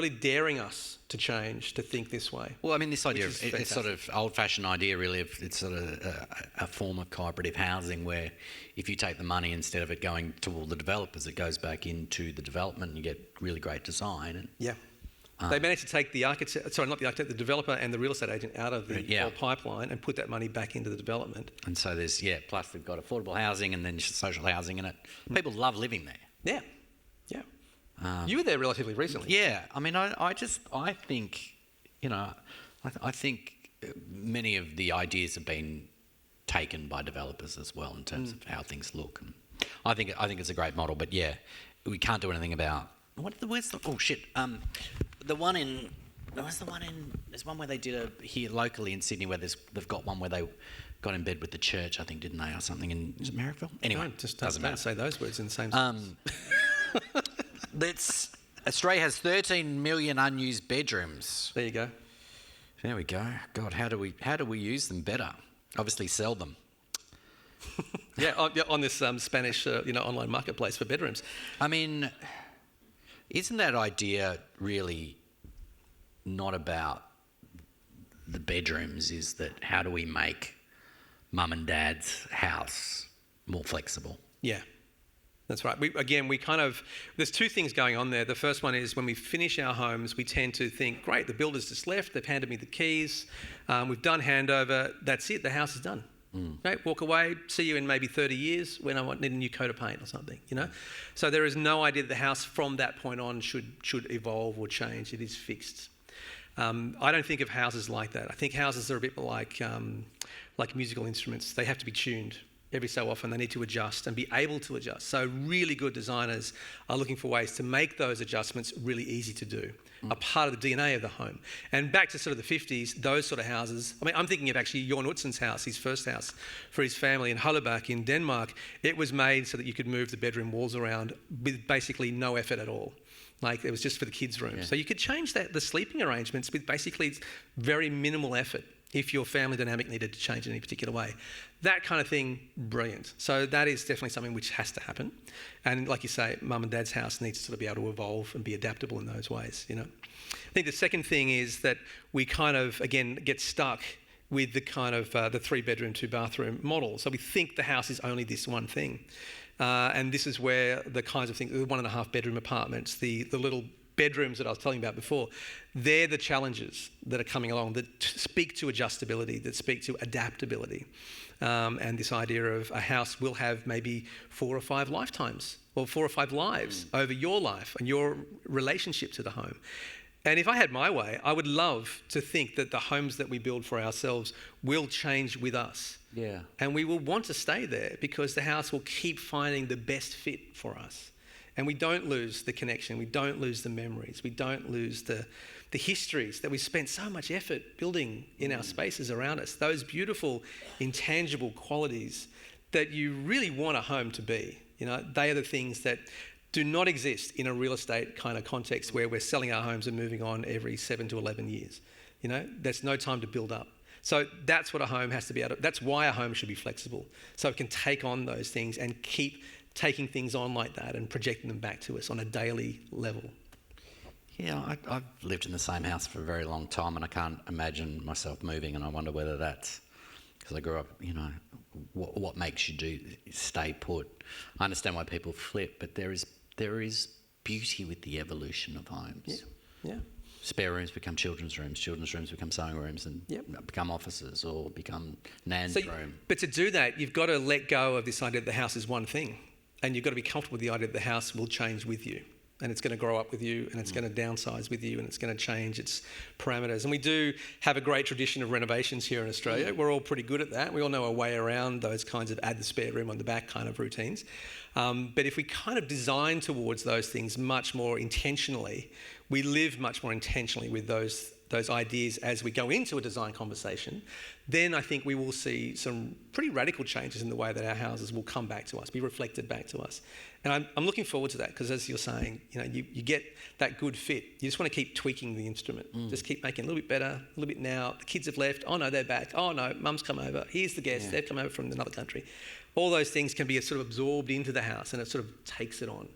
daring us to change, to think this way.
Well, I mean, this idea of it's sort of old-fashioned idea, really, of it's sort of a form of cooperative housing where if you take the money, instead of it going to all the developers, it goes back into the development and you get really great design. And,
yeah. They managed to take the the developer and the real estate agent out of the whole pipeline and put that money back into the development.
And so there's, plus they've got affordable housing and then social housing in it. People love living there.
Yeah. You were there relatively recently.
Yeah, I mean, I think, you know, I think many of the ideas have been taken by developers as well in terms of how things look. And I think it's a great model, but yeah, we can't do anything about there's one where they did here locally in Sydney where they've got one where they got in bed with the church, I think, didn't they, or something in Marrickville? Anyway,
don't say those words in the same sentence.
Australia has 13 million unused bedrooms.
There you go.
There we go. God, how do we use them better? Obviously, sell them.
On this Spanish online marketplace for bedrooms.
I mean, isn't that idea really not about the bedrooms? Is that how do we make mum and dad's house more flexible?
Yeah. That's right. There's two things going on there. The first one is when we finish our homes, we tend to think, great, the builder's just left, they've handed me the keys, we've done handover, that's it, the house is done. Okay, walk away, see you in maybe 30 years when I need a new coat of paint or something, you know? So there is no idea that the house from that point on should evolve or change. It is fixed. I don't think of houses like that. I think houses are a bit like musical instruments. They have to be tuned. Every so often they need to adjust and be able to adjust. So really good designers are looking for ways to make those adjustments really easy to do, a part of the DNA of the home. And back to sort of the 50s, those sort of houses, I mean, I'm thinking of actually Jorn Utsen's house, his first house for his family in Hullebæk in Denmark. It was made so that you could move the bedroom walls around with basically no effort at all. Like it was just for the kids' room. Yeah. So you could change the sleeping arrangements with basically very minimal effort if your family dynamic needed to change in any particular way. That kind of thing, brilliant. So that is definitely something which has to happen. And like you say, mum and dad's house needs to sort of be able to evolve and be adaptable in those ways, you know. I think the second thing is that we kind of, again, get stuck with the kind of the 3-bedroom, 2-bathroom model. So we think the house is only this one thing. And this is where the kinds of things, the 1.5-bedroom apartments, the little bedrooms that I was telling you about before, they're the challenges that are coming along that speak to adjustability, that speak to adaptability. And this idea of a house will have maybe 4 or 5 lifetimes or 4 or 5 lives over your life and your relationship to the home. And if I had my way, I would love to think that the homes that we build for ourselves will change with us.
Yeah.
And we will want to stay there because the house will keep finding the best fit for us. And we don't lose the connection, we don't lose the memories, we don't lose the histories that we spent so much effort building in our spaces around us, those beautiful, intangible qualities that you really want a home to be. You know, they are the things that do not exist in a real estate kind of context where we're selling our homes and moving on every 7 to 11 years. You know, there's no time to build up. So that's what a home has to be able to, that's why a home should be flexible. So it can take on those things and keep taking things on like that and projecting them back to us on a daily level.
Yeah, I've lived in the same house for a very long time and I can't imagine myself moving, and I wonder whether that's because I grew up, you know, what makes you stay put. I understand why people flip, but there is beauty with the evolution of homes.
Yeah.
Spare rooms become children's rooms become sewing rooms and become offices or become nan's room. But
to do that, you've got to let go of this idea that the house is one thing, and you've got to be comfortable with the idea that the house will change with you. And it's going to grow up with you, and it's going to downsize with you, and it's going to change its parameters. And we do have a great tradition of renovations here in Australia. We're all pretty good at that. We all know our way around those kinds of add the spare room on the back kind of routines. But if we kind of design towards those things much more intentionally, we live much more intentionally with those ideas as we go into a design conversation, then I think we will see some pretty radical changes in the way that our houses will come back to us, be reflected back to us. And I'm looking forward to that, because as you're saying, you get that good fit. You just want to keep tweaking the instrument. Just keep making it a little bit better, a little bit now. The kids have left. Oh no, they're back. Oh no, mum's come over. Here's the guest. They've come over from another country. All those things can be sort of absorbed into the house, and it sort of takes it on.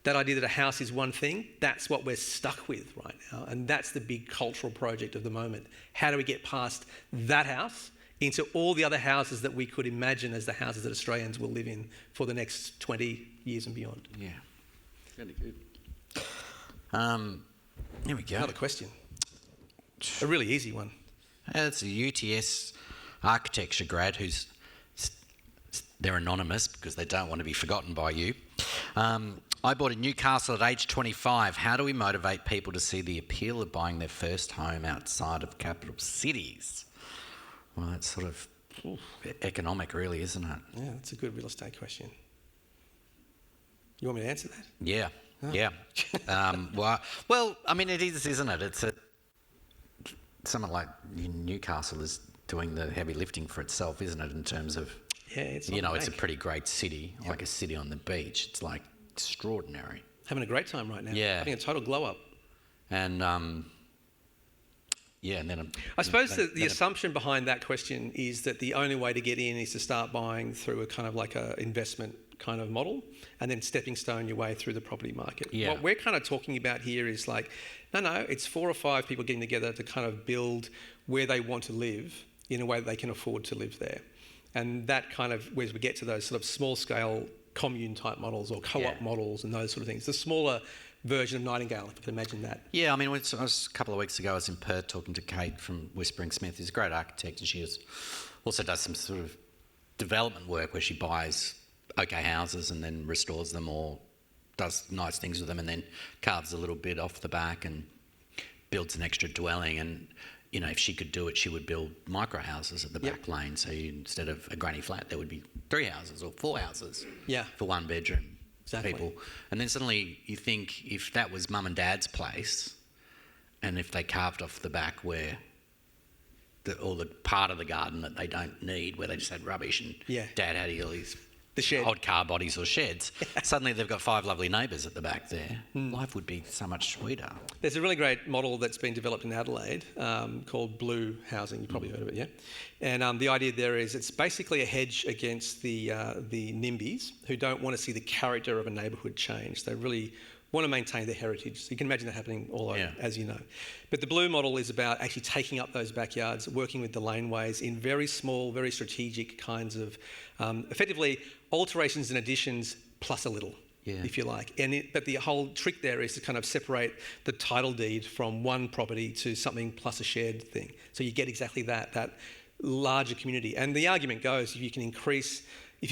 That idea that a house is one thing, that's what we're stuck with right now. And that's the big cultural project of the moment. How do we get past that house into all the other houses that we could imagine as the houses that Australians will live in for the next 20 years and beyond?
Yeah. Really good. Here we go.
Another question. A really easy one.
It's a UTS architecture grad they're anonymous because they don't want to be forgotten by you. I bought in Newcastle at age 25. How do we motivate people to see the appeal of buying their first home outside of capital cities? Well, it's sort of economic, really, isn't it?
Yeah, that's a good real estate question. You want me to answer that?
Yeah, yeah. Well, I mean, it is, isn't it? It's someone like Newcastle is doing the heavy lifting for itself, isn't it? In terms of, it's a pretty great city, like a city on the beach. It's like extraordinary.
Having a great time right now.
Yeah.
Having a total glow up.
And and then
I suppose the assumption behind that question is that the only way to get in is to start buying through a kind of like a investment kind of model, and then stepping stone your way through the property market.
Yeah.
What we're kind of talking about here is like, no, it's 4 or 5 people getting together to kind of build where they want to live in a way that they can afford to live there. And that kind of, as we get to those sort of small scale commune type models or co-op models and those sort of things, the smaller version of Nightingale, if you can imagine that.
Yeah, I mean, a couple of weeks ago, I was in Perth talking to Kate from Whispering Smith, who's a great architect, and she also does some sort of development work where she buys okay houses and then restores them or does nice things with them and then carves a little bit off the back and builds an extra dwelling. And, if she could do it, she would build micro houses at the back lane. So instead of a granny flat, there would be 3 houses or 4 houses for 1 bedroom.
Exactly.
People. And then suddenly you think, if that was mum and dad's place, and if they carved off the back where or the part of the garden that they don't need, where they just had rubbish and dad had all these odd car bodies or sheds, suddenly they've got 5 lovely neighbours at the back there. Life would be so much sweeter.
There's a really great model that's been developed in Adelaide called Blue Housing. You've probably heard of it, yeah? And the idea there is it's basically a hedge against the NIMBYs who don't want to see the character of a neighbourhood change. They really want to maintain their heritage. So you can imagine that happening all over, as you know. But the Blue model is about actually taking up those backyards, working with the laneways in very small, very strategic kinds of, effectively, alterations and additions plus a little, if you like. But the whole trick there is to kind of separate the title deed from one property to something plus a shared thing. So you get exactly that larger community. And the argument goes, if you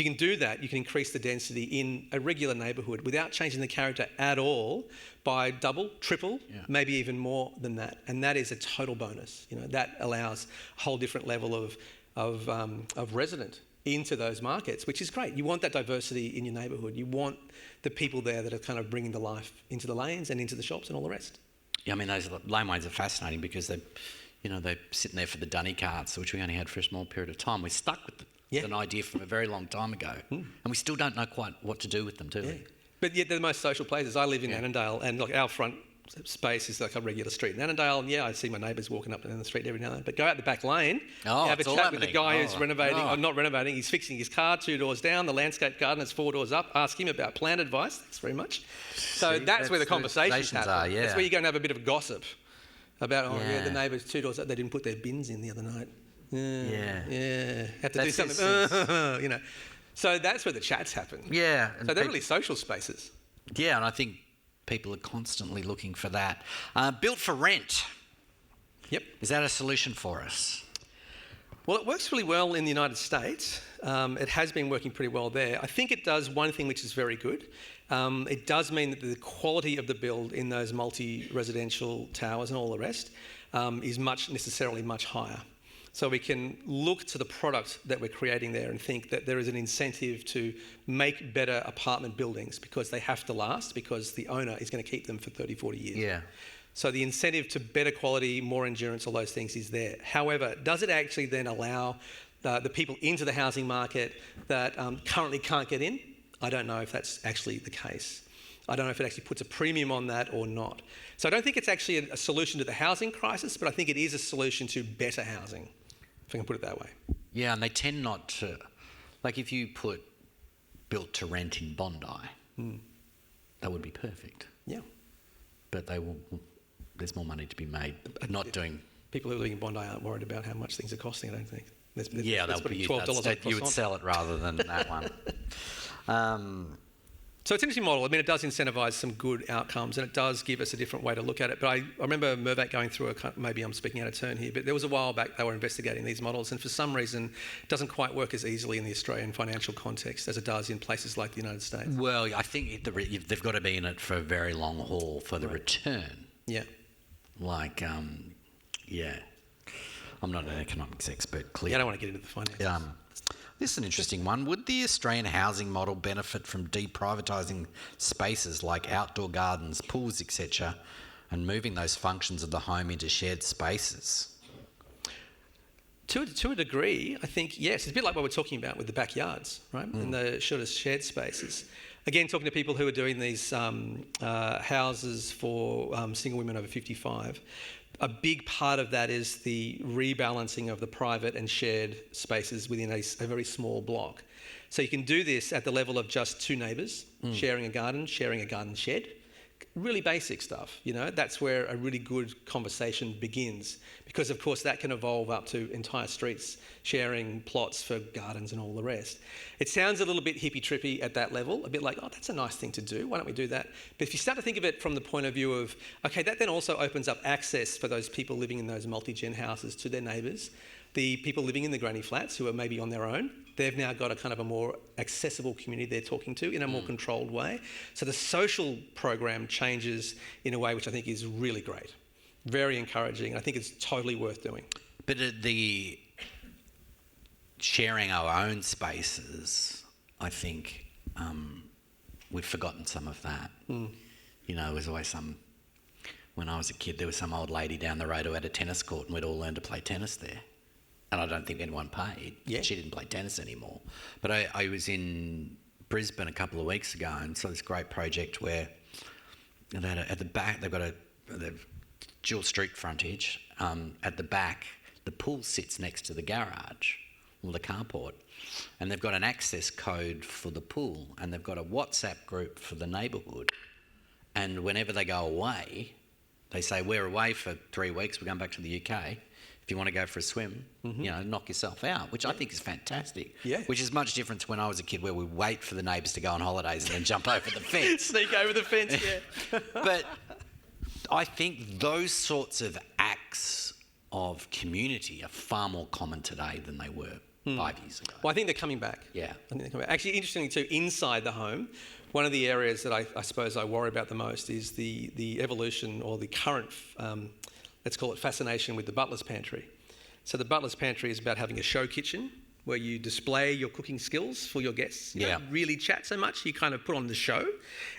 can do that, you can increase the density in a regular neighbourhood without changing the character at all by double, triple, maybe even more than that. And that is a total bonus. That allows a whole different level of resident into those markets, which is great. You want that diversity in your neighbourhood. You want the people there that are kind of bringing the life into the lanes and into the shops and all the rest.
Yeah, I mean, those laneways are fascinating because they're sitting there for the dunny carts, which we only had for a small period of time. We're stuck with an idea from a very long time ago, and we still don't know quite what to do with them, do we?
But yet they're the most social places. I live in Annandale, and look, our front space is like a regular street in Annandale, and I see my neighbours walking up and down the street every now and then. But go out the back lane, have a chat with the guy who's renovating, or not renovating, he's fixing his car 2 doors down, the landscape gardener's 4 doors up, ask him about plant advice, thanks very much. So that's where the conversations happen. That's where you go and have a bit of gossip about, the neighbours 2 doors up, they didn't put their bins in the other night. Have to do something, So that's where the chats happen.
Yeah.
So they're really social spaces.
Yeah, and I think people are constantly looking for that. Built for rent.
Yep.
Is that a solution for us?
Well, it works really well in the United States. It has been working pretty well there. I think it does one thing which is very good. It does mean that the quality of the build in those multi-residential towers and all the rest is necessarily much higher. So we can look to the product that we're creating there and think that there is an incentive to make better apartment buildings because they have to last, because the owner is going to keep them for 30, 40 years.
Yeah.
So the incentive to better quality, more endurance, all those things is there. However, does it actually then allow the people into the housing market that currently can't get in? I don't know if that's actually the case. I don't know if it actually puts a premium on that or not. So I don't think it's actually a solution to the housing crisis, but I think it is a solution to better housing, if I can put it that way.
Yeah, and they tend not to... Like if you put built to rent in Bondi, that would be perfect.
Yeah.
But they will... There's more money to be made not doing...
People who are living in Bondi aren't worried about how much things are costing, I don't think.
Yeah, they'll be $12 you would sell it rather than that one.
So it's an interesting model. I mean, it does incentivise some good outcomes and it does give us a different way to look at it. But I remember Mirvac going through maybe I'm speaking out of turn here, but there was a while back they were investigating these models and for some reason it doesn't quite work as easily in the Australian financial context as it does in places like the United States.
Well, I think they've got to be in it for a very long haul for the return.
Yeah.
Like, yeah. I'm not an economics expert, clearly.
Yeah, I don't want to get into the finances.
This is an interesting one. Would the Australian housing model benefit from deprivatising spaces like outdoor gardens, pools, etc., and moving those functions of the home into shared spaces?
To a degree, I think, yes. It's a bit like what we're talking about with the backyards, right? And the sort of shared spaces. Again, talking to people who are doing these houses for single women over 55, a big part of that is the rebalancing of the private and shared spaces within a very small block. So you can do this at the level of just two neighbours sharing a garden shed. Really basic stuff, you know. That's where a really good conversation begins because, of course, that can evolve up to entire streets sharing plots for gardens and all the rest. It sounds a little bit hippy-trippy at that level, a bit like, oh, that's a nice thing to do. Why don't we do that? But if you start to think of it from the point of view of, okay, that then also opens up access for those people living in those multi-gen houses to their neighbours. The people living in the granny flats who are maybe on their own, they've now got a kind of a more accessible community they're talking to in a more controlled way. So the social program changes in a way which I think is really great, very encouraging. I think it's totally worth doing.
But the sharing our own spaces, I think we've forgotten some of that. You know, there was always when I was a kid, there was some old lady down the road who had a tennis court and we'd all learn to play tennis there. And I don't think anyone paid.
Yeah.
She didn't play tennis anymore. But I was in Brisbane a couple of weeks ago and saw this great project where at the back they've got a dual street frontage. At the back, the pool sits next to the garage or the carport. And they've got an access code for the pool and they've got a WhatsApp group for the neighbourhood. And whenever they go away, they say, we're away for 3 weeks, we're going back to the UK. If you want to go for a swim, you know, knock yourself out, which I think is fantastic.
Yeah.
Which is much different to when I was a kid where we wait for the neighbours to go on holidays and then jump over the fence.
Sneak over the fence, yeah.
But I think those sorts of acts of community are far more common today than they were 5 years ago.
Well, I think they're coming back.
Yeah.
I think they're coming back. Actually, interestingly too, inside the home, one of the areas that I suppose I worry about the most is the evolution or the current let's call it fascination with the butler's pantry. So the butler's pantry is about having a show kitchen where you display your cooking skills for your guests. You don't really chat so much, you kind of put on the show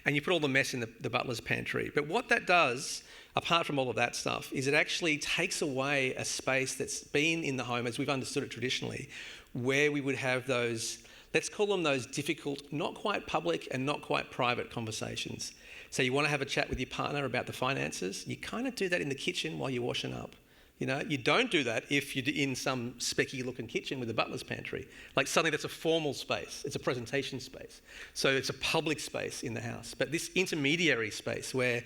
and you put all the mess in the butler's pantry. But what that does, apart from all of that stuff, is it actually takes away a space that's been in the home as we've understood it traditionally, where we would have those, let's call them those difficult, not quite public and not quite private conversations. So you want to have a chat with your partner about the finances, you kind of do that in the kitchen while you're washing up. You know, you don't do that if you're in some specky looking kitchen with a butler's pantry. Like suddenly that's a formal space, it's a presentation space. So it's a public space in the house. But this intermediary space where,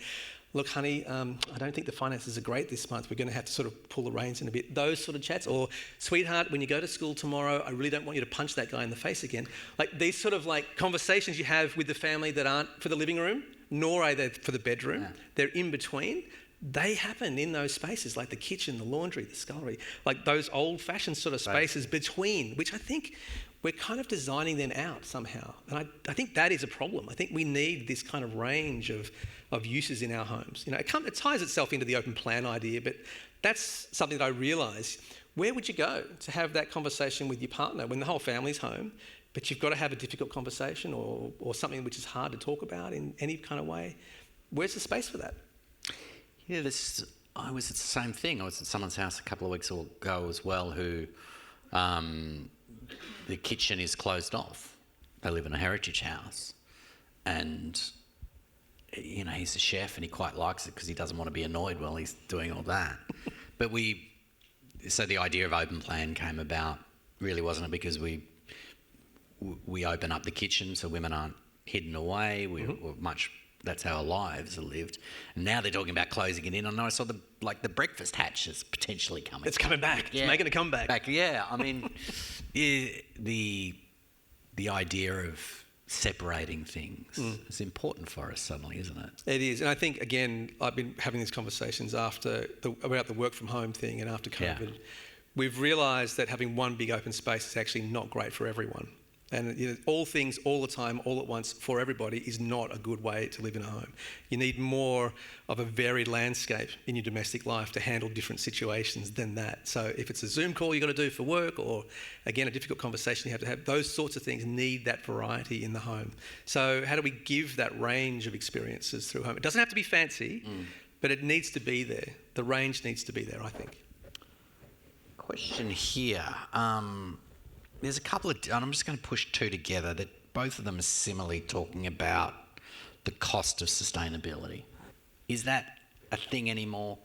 look honey, I don't think the finances are great this month, we're going to have to sort of pull the reins in a bit. Those sort of chats. Or, sweetheart, when you go to school tomorrow, I really don't want you to punch that guy in the face again. Like these sort of like conversations you have with the family that aren't for the living room, nor are they for the bedroom. They're in between. They happen in those spaces, like the kitchen, the laundry, the scullery, like those old-fashioned sort of spaces between, which I think we're kind of designing them out somehow. And I think that is a problem. I think we need this kind of range of uses in our homes. You know, it ties itself into the open plan idea, but that's something that I realise where would you go to have that conversation with your partner when the whole family's home, but you've got to have a difficult conversation or something which is hard to talk about in any kind of way? Where's the space for that?
Yeah, I was at the same thing. I was at someone's house a couple of weeks ago as well who the kitchen is closed off. They live in a heritage house and, you know, he's a chef and he quite likes it because he doesn't want to be annoyed while he's doing all that. But so the idea of open plan came about, really, wasn't it? Because we open up the kitchen so women aren't hidden away. We're that's how our lives are lived. And now they're talking about closing it in. I know I saw the breakfast hatch is potentially coming.
It's coming back.
Yeah.
It's making a comeback.
Yeah, I mean, the idea of separating things is important for us suddenly, isn't it?
It is. And I think, again, I've been having these conversations about the work from home thing and after COVID. Yeah. We've realised that having one big open space is actually not great for everyone. And you know, all things, all the time, all at once for everybody is not a good way to live in a home. You need more of a varied landscape in your domestic life to handle different situations than that. So if it's a Zoom call you've got to do for work or, again, a difficult conversation you have to have, those sorts of things need that variety in the home. So how do we give that range of experiences through home? It doesn't have to be fancy, but it needs to be there. The range needs to be there, I think.
Question here. There's a couple of, and I'm just going to push two together that both of them are similarly talking about the cost of sustainability. Is that a thing anymore?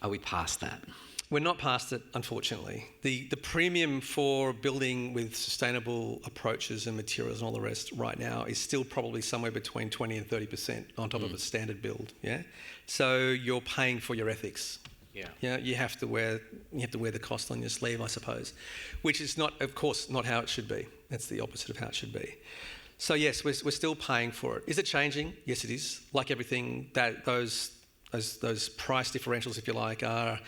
Are we past that?
We're not past it, unfortunately. The premium for building with sustainable approaches and materials and all the rest right now is still probably somewhere between 20 and 30% on top of a standard build. Yeah, so you're paying for your ethics. Yeah, you have to wear the cost on your sleeve, I suppose, which is not, of course, not how it should be. That's the opposite of how it should be. So yes, we're still paying for it. Is it changing? Yes, it is. Like everything, that those price differentials, if you like, are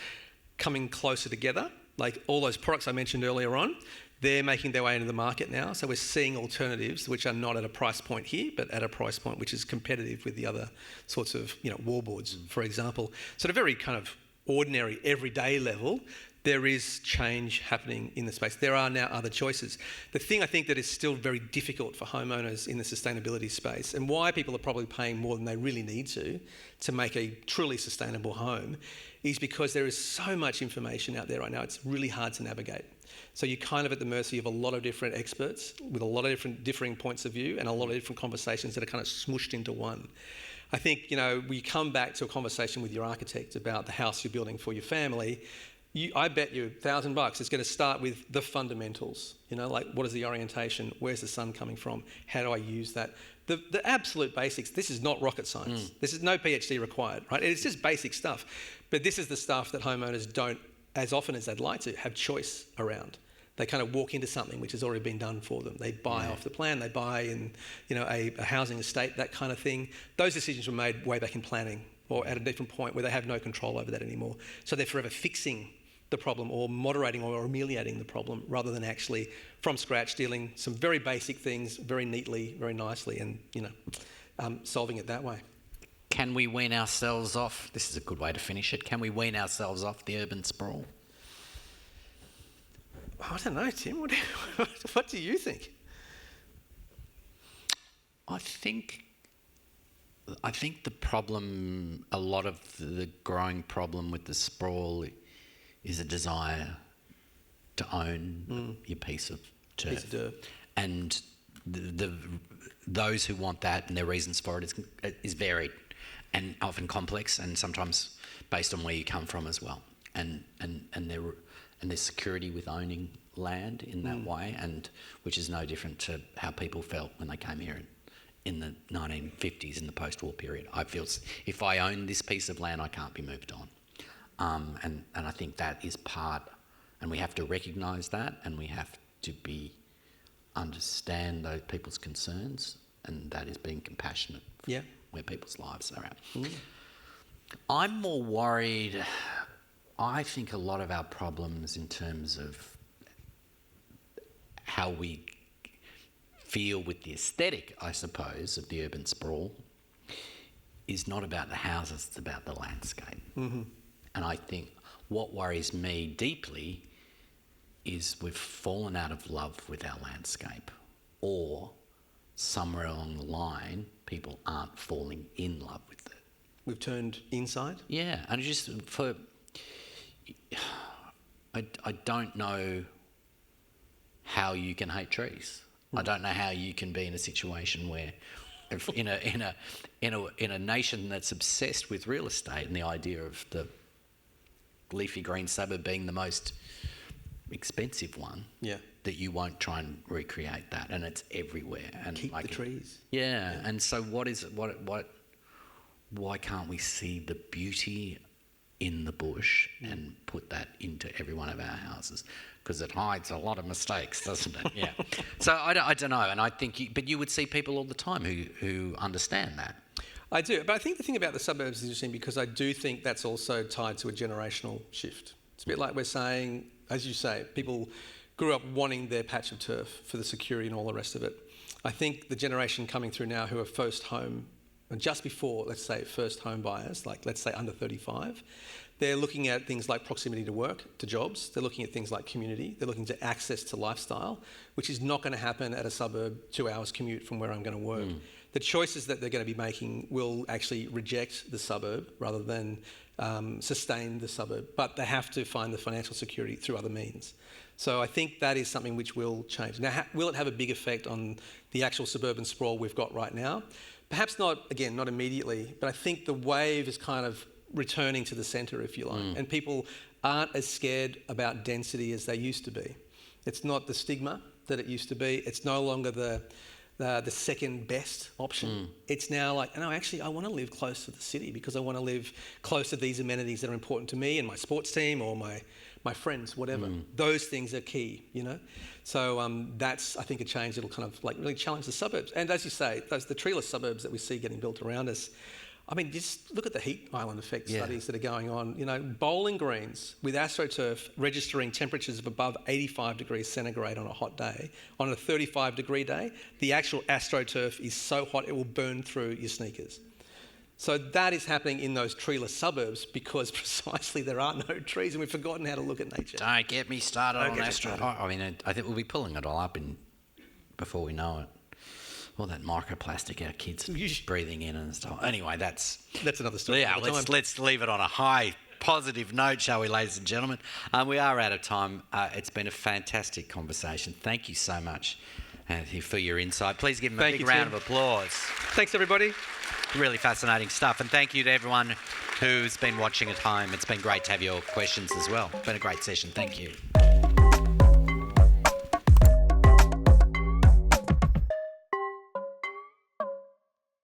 coming closer together. Like all those products I mentioned earlier on, they're making their way into the market now. So we're seeing alternatives which are not at a price point here, but at a price point which is competitive with the other sorts of, you know, wallboards, for example. So at a very kind of ordinary, everyday level, there is change happening in the space. There are now other choices. The thing I think that is still very difficult for homeowners in the sustainability space, and why people are probably paying more than they really need to make a truly sustainable home, is because there is so much information out there right now, it's really hard to navigate. So you're kind of at the mercy of a lot of different experts with a lot of differing points of view and a lot of different conversations that are kind of smooshed into one. I think, you know, we come back to a conversation with your architect about the house you're building for your family. I bet you $1,000 it's going to start with the fundamentals. You know, like what is the orientation? Where's the sun coming from? How do I use that? The absolute basics. This is not rocket science. This is no PhD required, right? It's just basic stuff. But this is the stuff that homeowners don't, as often as they'd like to, have choice around. They kind of walk into something which has already been done for them. They buy off the plan, they buy in, you know, a housing estate, that kind of thing. Those decisions were made way back in planning or at a different point where they have no control over that anymore. So they're forever fixing the problem or moderating or ameliorating the problem rather than actually from scratch dealing some very basic things very neatly, very nicely and, you know, solving it that way.
Can we wean ourselves off, this is a good way to finish it, can we wean ourselves off the urban sprawl?
I don't know, Tim. What do you think?
I think the problem, a lot of the growing problem with the sprawl is a desire to own your piece of turf.
Piece of dirt.
And those who want that and their reasons for it is varied and often complex and sometimes based on where you come from as well. And there's security with owning land in that way, and which is no different to how people felt when they came here in the 1950s in the post-war period. I feel if I own this piece of land, I can't be moved on. And I think that is part, and we have to recognise that, and we have to understand those people's concerns, and that is being compassionate for where people's lives are at. I'm more worried. I think a lot of our problems in terms of how we feel with the aesthetic, I suppose, of the urban sprawl is not about the houses, it's about the landscape. And I think what worries me deeply is we've fallen out of love with our landscape, or somewhere along the line, people aren't falling in love with it.
We've turned inside?
Yeah, and I don't know how you can hate trees. I don't know how you can be in a situation where, in a nation that's obsessed with real estate and the idea of the leafy green suburb being the most expensive one, that you won't try and recreate that, and it's everywhere. And
keep the trees.
Yeah, and so why can't we see the beauty in the bush and put that into every one of our houses? Because it hides a lot of mistakes, doesn't it? Yeah. So I don't know, and I think, but you would see people all the time who understand that.
I do, but I think the thing about the suburbs is interesting because I do think that's also tied to a generational shift. It's a bit like we're saying, as you say, people grew up wanting their patch of turf for the security and all the rest of it. I think the generation coming through now who are first home, and just before, let's say, first home buyers, like let's say under 35, they're looking at things like proximity to work, to jobs. They're looking at things like community. They're looking to access to lifestyle, which is not going to happen at a suburb 2 hours commute from where I'm going to work. The choices that they're going to be making will actually reject the suburb rather than sustain the suburb, but they have to find the financial security through other means. So I think that is something which will change. Now, will it have a big effect on the actual suburban sprawl we've got right now? Perhaps not, again, not immediately, but I think the wave is kind of returning to the centre, if you like, and people aren't as scared about density as they used to be. It's not the stigma that it used to be. It's no longer the second best option. It's now like, no, actually, I want to live close to the city because I want to live close to these amenities that are important to me and my sports team or my friends, whatever. Those things are key, you know? So that's, I think, a change that'll kind of like really challenge the suburbs. And as you say, the treeless suburbs that we see getting built around us, I mean, just look at the heat island effect studies that are going on. You know, bowling greens with AstroTurf registering temperatures of above 85 degrees centigrade on a hot day. On a 35-degree day, the actual AstroTurf is so hot it will burn through your sneakers. So that is happening in those treeless suburbs because precisely there are no trees and we've forgotten how to look at nature.
Don't get me started on Astro. I mean, I think we'll be pulling it all up before we know it. All that microplastic our kids are breathing in and stuff. Anyway, that's
another story.
Yeah, let's leave it on a high positive note, shall we, ladies and gentlemen? We are out of time. It's been a fantastic conversation. Thank you so much, Anthony, for your insight. Please give him a big round of applause.
Thanks, everybody.
Really fascinating stuff. And thank you to everyone who's been watching at home. It's been great to have your questions as well. It's been a great session. Thank you.